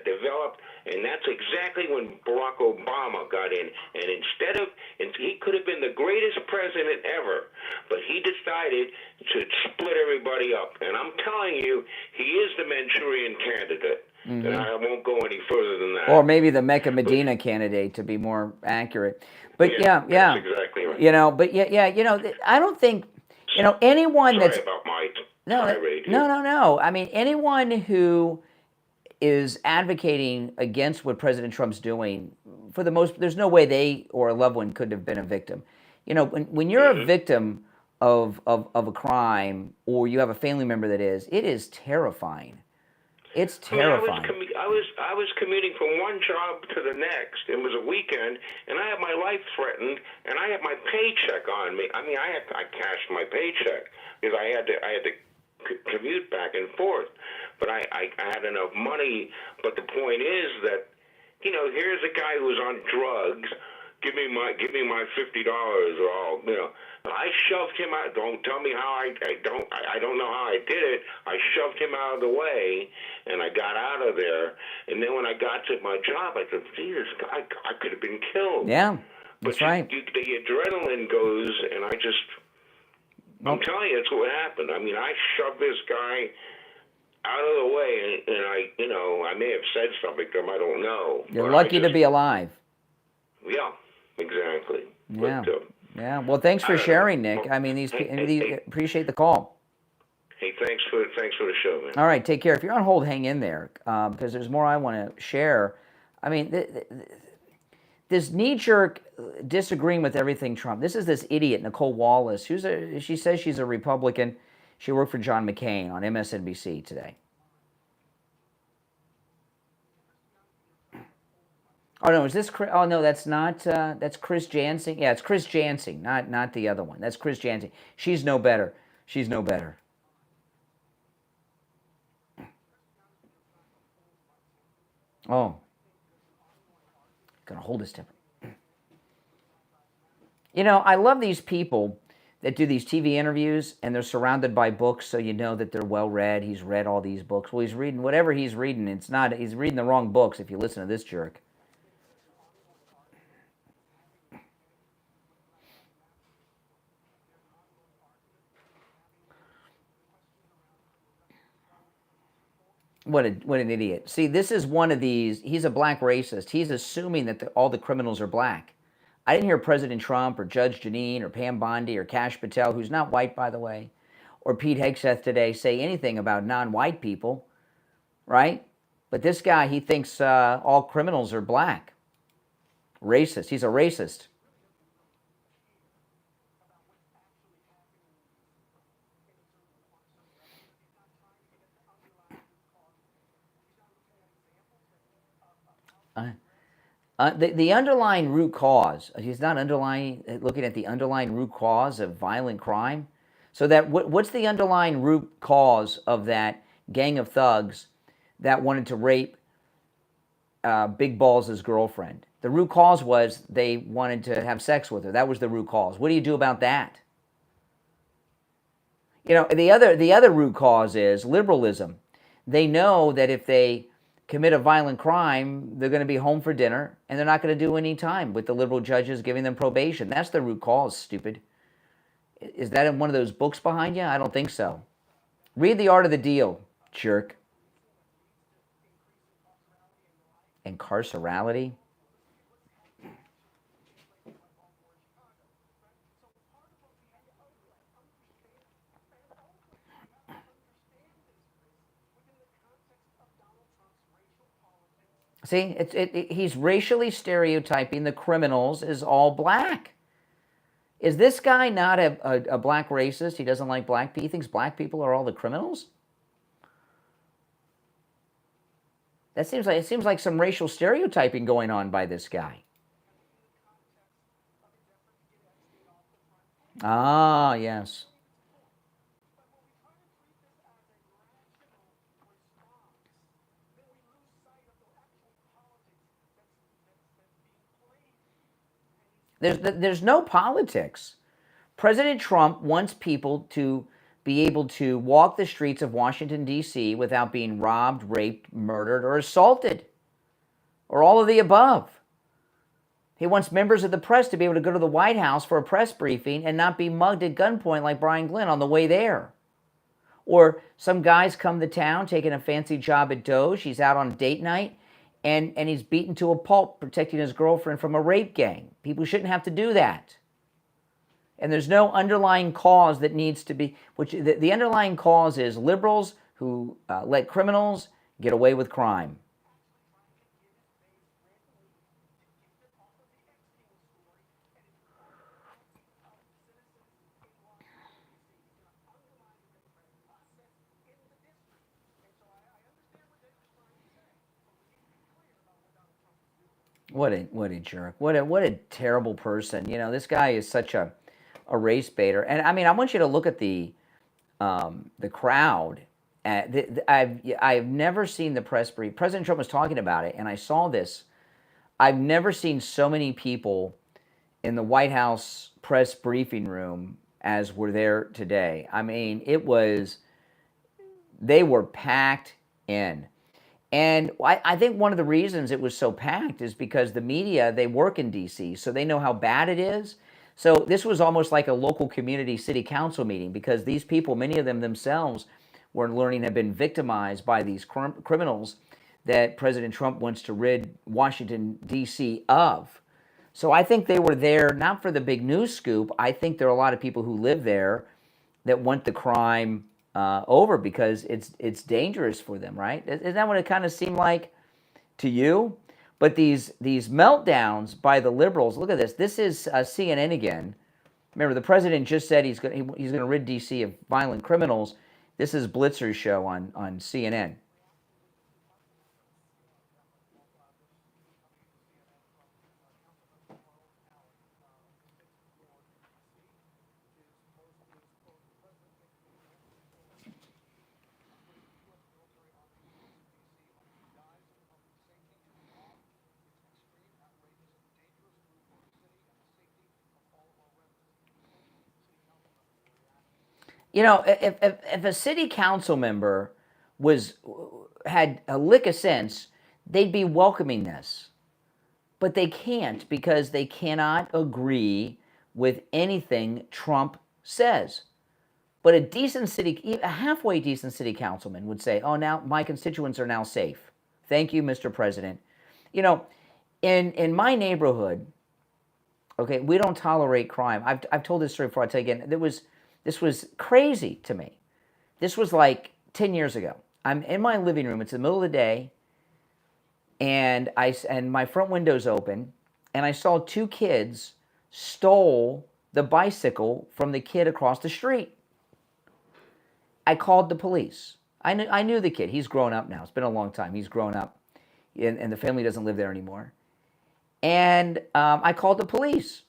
Speaker 7: developed, and that's exactly when Barack Obama got in. And he could have been the greatest president ever, but he decided to split everybody up. And I'm telling you, he is the Manchurian candidate. Mm-hmm. And I won't go any further than that.
Speaker 1: Or maybe the Mecca Medina candidate, to be more accurate. But yeah,
Speaker 7: that's exactly right.
Speaker 1: You know, but yeah, you know, I don't think, you know, anyone
Speaker 7: Sorry
Speaker 1: that's
Speaker 7: about my
Speaker 1: tirade. No. I mean, anyone who is advocating against what President Trump's doing, for the most, there's no way they or a loved one could have been a victim. You know, when you're a victim of a crime, or you have a family member that is, it is terrifying. It's terrifying.
Speaker 7: I was commuting from one job to the next. It was a weekend, and I had my life threatened, and I had my paycheck on me. I mean, I cashed my paycheck because I had to commute back and forth. But I had enough money. But the point is that here's a guy who's on drugs. Give me my $50, or I shoved him out. Don't tell me how I don't know how I did it. I shoved him out of the way, and I got out of there. And then when I got to my job, I thought, Jesus, I could have been killed.
Speaker 1: Yeah, that's right.
Speaker 7: The adrenaline goes, and I'm telling you, it's what happened. I mean, I shoved this guy out of the way, and I may have said something to him. I don't know.
Speaker 1: You're lucky to be alive.
Speaker 7: Yeah, exactly.
Speaker 1: Yeah.
Speaker 7: But,
Speaker 1: yeah. Well, thanks for sharing, Nick. I mean, these appreciate the call.
Speaker 7: Hey, thanks for the show, man.
Speaker 1: All right, take care. If you're on hold, hang in there because there's more I want to share. I mean, this knee-jerk disagreeing with everything Trump. This is this idiot, Nicole Wallace, she says she's a Republican. She worked for John McCain on MSNBC today. Oh no, is this? Oh no, that's not. That's Chris Jansing. Yeah, it's Chris Jansing, not the other one. That's Chris Jansing. She's no better. She's no better. Oh, gonna hold his temper. I love these people that do these TV interviews and they're surrounded by books, so you know that they're well read. He's read all these books. Well, he's reading whatever he's reading. He's reading the wrong books if you listen to this jerk. What an idiot. See, this is one of these, he's a black racist. He's assuming that all the criminals are black. I didn't hear President Trump or Judge Jeanine or Pam Bondi or Kash Patel, who's not white, by the way, or Pete Hegseth today say anything about non-white people, right? But this guy, he thinks all criminals are black. Racist. He's a racist. The underlying root cause, he's not looking at the underlying root cause of violent crime. So what's the underlying root cause of that gang of thugs that wanted to rape Big Balls' girlfriend? The root cause was they wanted to have sex with her. That was the root cause. What do you do about that? The other root cause is liberalism. They know that if they commit a violent crime, they're going to be home for dinner, and they're not going to do any time with the liberal judges giving them probation. That's the root cause, stupid. Is that in one of those books behind you? I don't think so. Read The Art of the Deal, jerk. Incarcerality? See, he's racially stereotyping the criminals as all black. Is this guy not a black racist? He doesn't like black people. He thinks black people are all the criminals? It seems like some racial stereotyping going on by this guy. Ah, yes. There's no politics. President Trump wants people to be able to walk the streets of Washington, D.C. without being robbed, raped, murdered, or assaulted, or all of the above. He wants members of the press to be able to go to the White House for a press briefing and not be mugged at gunpoint like Brian Glenn on the way there. Or some guys come to town taking a fancy job at Doge. He's out on date night. And he's beaten to a pulp protecting his girlfriend from a rape gang. People shouldn't have to do that. And there's no underlying cause that needs to be, the underlying cause is liberals who let criminals get away with crime. What a jerk. What a terrible person. This guy is such a race baiter. And I mean, I want you to look at the crowd. I've never seen the press brief. President Trump was talking about it, and I saw this I've never seen so many people in the White House press briefing room as were there today. I mean, they were packed in. And I think one of the reasons it was so packed is because the media, they work in D.C., so they know how bad it is. So this was almost like a local community city council meeting, because these people, many of them themselves, were learning, have been victimized by these criminals that President Trump wants to rid Washington, D.C. of. So I think they were there not for the big news scoop. I think there are a lot of people who live there that want the crime over, because it's dangerous for them, right? Isn't that what it kind of seemed like to you? But these meltdowns by the liberals, look at this. This is CNN again. Remember, the president just said he's going to rid D.C. of violent criminals. This is Blitzer's show on CNN. You know, if a city council member had a lick of sense, they'd be welcoming this. But they can't, because they cannot agree with anything Trump says. But a halfway decent city councilman would say, oh, now my constituents are now safe. Thank you, Mr. President. You know, in my neighborhood, okay, we don't tolerate crime. I've told this story before. I'll tell you again. This was crazy to me. This was like 10 years ago. I'm in my living room. It's the middle of the day, and my front window's open, and I saw two kids stole the bicycle from the kid across the street. I called the police. I knew the kid. He's grown up now. It's been a long time. He's grown up, and the family doesn't live there anymore. And I called the police.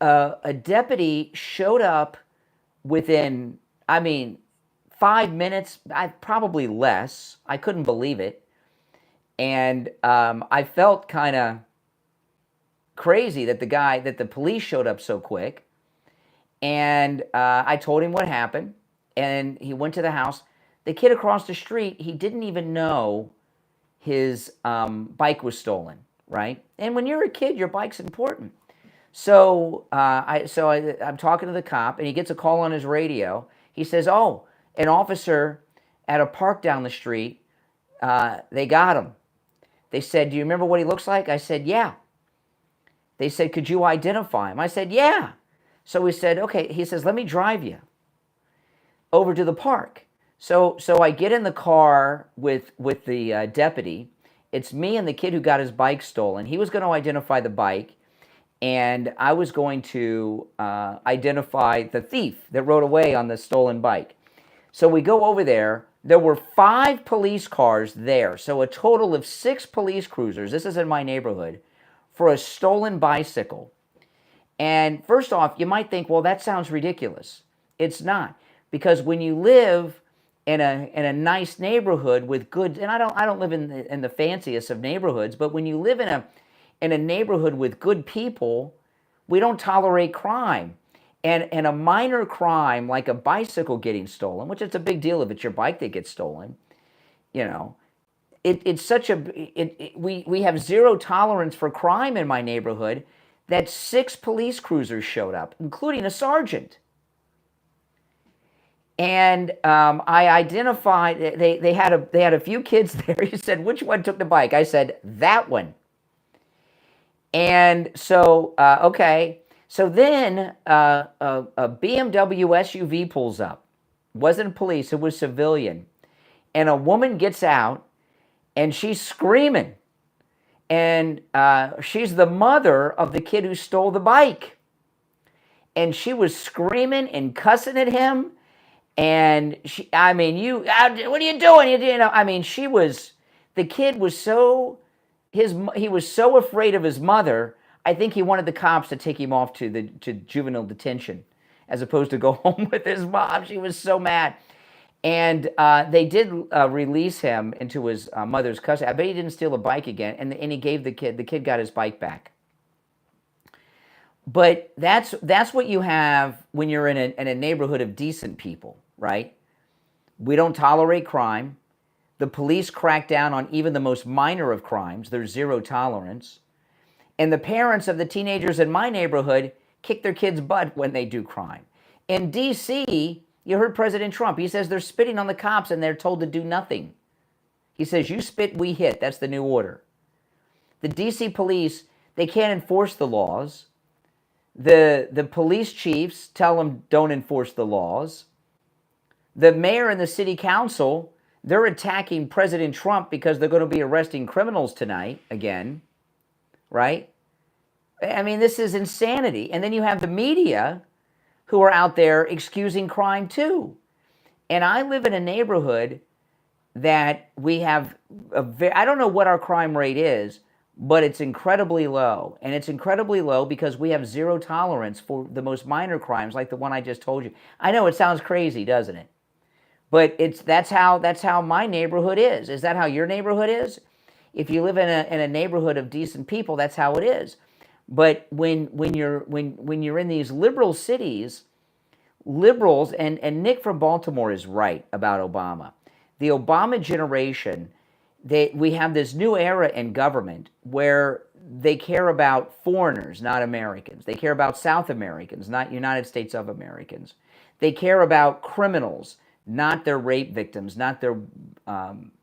Speaker 1: A deputy showed up within, 5 minutes, probably less. I couldn't believe it. And I felt kind of crazy that the police showed up so quick. And I told him what happened, and he went to the house. The kid across the street, he didn't even know his bike was stolen, right? And when you're a kid, your bike's important. So I'm talking to the cop, and he gets a call on his radio. He says, oh, an officer at a park down the street, they got him. They said, do you remember what he looks like? I said, yeah. They said, could you identify him? I said, yeah. So he said, okay. He says, let me drive you over to the park. So I get in the car with the deputy. It's me and the kid who got his bike stolen. He was going to identify the bike, and I was going to identify the thief that rode away on the stolen bike. So we go over there. There were 5 police cars there, so a total of 6 police cruisers. This is in my neighborhood, for a stolen bicycle. And first off, you might think, well, that sounds ridiculous. It's not, because when you live in a nice neighborhood with good, and I don't live in the fanciest of neighborhoods, but when you live in a neighborhood with good people, we don't tolerate crime. And a minor crime like a bicycle getting stolen, which is a big deal if it's your bike that gets stolen, you know, it's such we have zero tolerance for crime in my neighborhood, that 6 police cruisers showed up, including a sergeant. And I identified, they had a few kids there. He said, which one took the bike? I said, that one. And so, okay. So then a BMW SUV pulls up. It wasn't police, it was civilian. And a woman gets out, and she's screaming. And she's the mother of the kid who stole the bike. And she was screaming and cussing at him. And what are you doing? The kid was he was so afraid of his mother. I think he wanted the cops to take him off to juvenile detention as opposed to go home with his mom. She was so mad. And they did release him into his mother's custody. I bet he didn't steal a bike again, and he gave the kid got his bike back. But that's what you have when you're in a neighborhood of decent people, right? We don't tolerate crime. The police crack down on even the most minor of crimes. There's zero tolerance. And the parents of the teenagers in my neighborhood kick their kids' butt when they do crime. In D.C., you heard President Trump. He says they're spitting on the cops and they're told to do nothing. He says, you spit, we hit. That's the new order. The D.C. police, they can't enforce the laws. The police chiefs tell them don't enforce the laws. The mayor and the city council, they're attacking President Trump because they're going to be arresting criminals tonight again, right? I mean, this is insanity. And then you have the media who are out there excusing crime too. And I live in a neighborhood that we have I don't know what our crime rate is, but it's incredibly low. And it's incredibly low because we have zero tolerance for the most minor crimes like the one I just told you. I know it sounds crazy, doesn't it? But that's how my neighborhood is. Is that how your neighborhood is? If you live in a neighborhood of decent people, that's how it is. But when you're in these liberal cities, liberals, and Nick from Baltimore is right about Obama. The Obama generation, we have this new era in government where they care about foreigners, not Americans. They care about South Americans, not United States of Americans. They care about criminals, not their rape victims, not their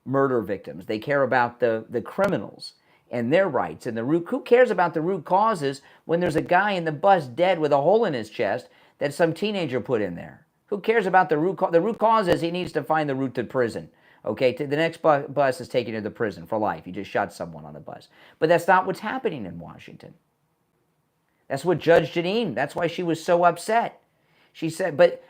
Speaker 1: murder victims. They care about the criminals and their rights and the root. Who cares about the root causes when there's a guy in the bus dead with a hole in his chest that some teenager put in there? Who cares about the root cause? The root cause is he needs to find the route to prison. Okay, the next bus is taking you to prison for life. You just shot someone on the bus. But that's not what's happening in Washington. That's what Judge Janine, that's why she was so upset. She said, but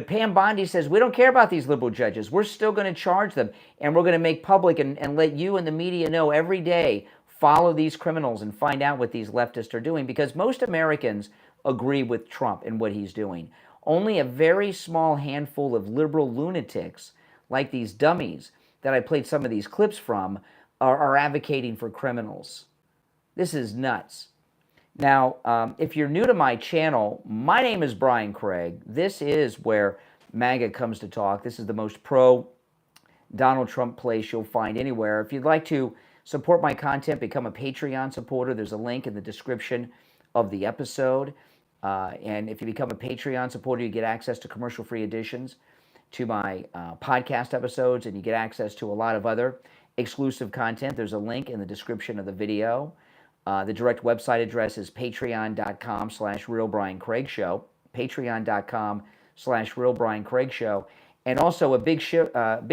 Speaker 1: Pam Bondi says, we don't care about these liberal judges. We're still going to charge them, and we're going to make public and let you and the media know every day, follow these criminals and find out what these leftists are doing, because most Americans agree with Trump and what he's doing. Only a very small handful of liberal lunatics, like these dummies that I played some of these clips from, are advocating for criminals. This is nuts. Now, if you're new to my channel, my name is Brian Craig. This is where MAGA comes to talk. This is the most pro-Donald Trump place you'll find anywhere. If you'd like to support my content, become a Patreon supporter. There's a link in the description of the episode. And if you become a Patreon supporter, you get access to commercial-free editions to my podcast episodes, and you get access to a lot of other exclusive content. There's a link in the description of the video. The direct website address is patreon.com/RealBrianCraigShow, patreon.com/RealBrianCraigShow, and also a big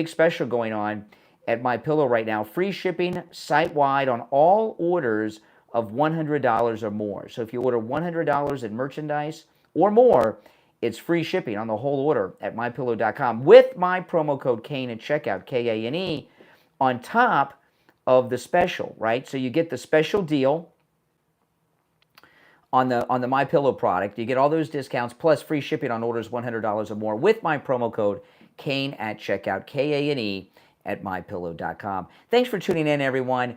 Speaker 1: special going on at MyPillow right now. Free shipping site-wide on all orders of $100 or more. So if you order $100 in merchandise or more, it's free shipping on the whole order at MyPillow.com with my promo code Kane at checkout, Kane, on top of the special, right? So you get the special deal on the MyPillow product. You get all those discounts plus free shipping on orders $100 or more with my promo code Kane at checkout, Kane at MyPillow.com. Thanks for tuning in, everyone.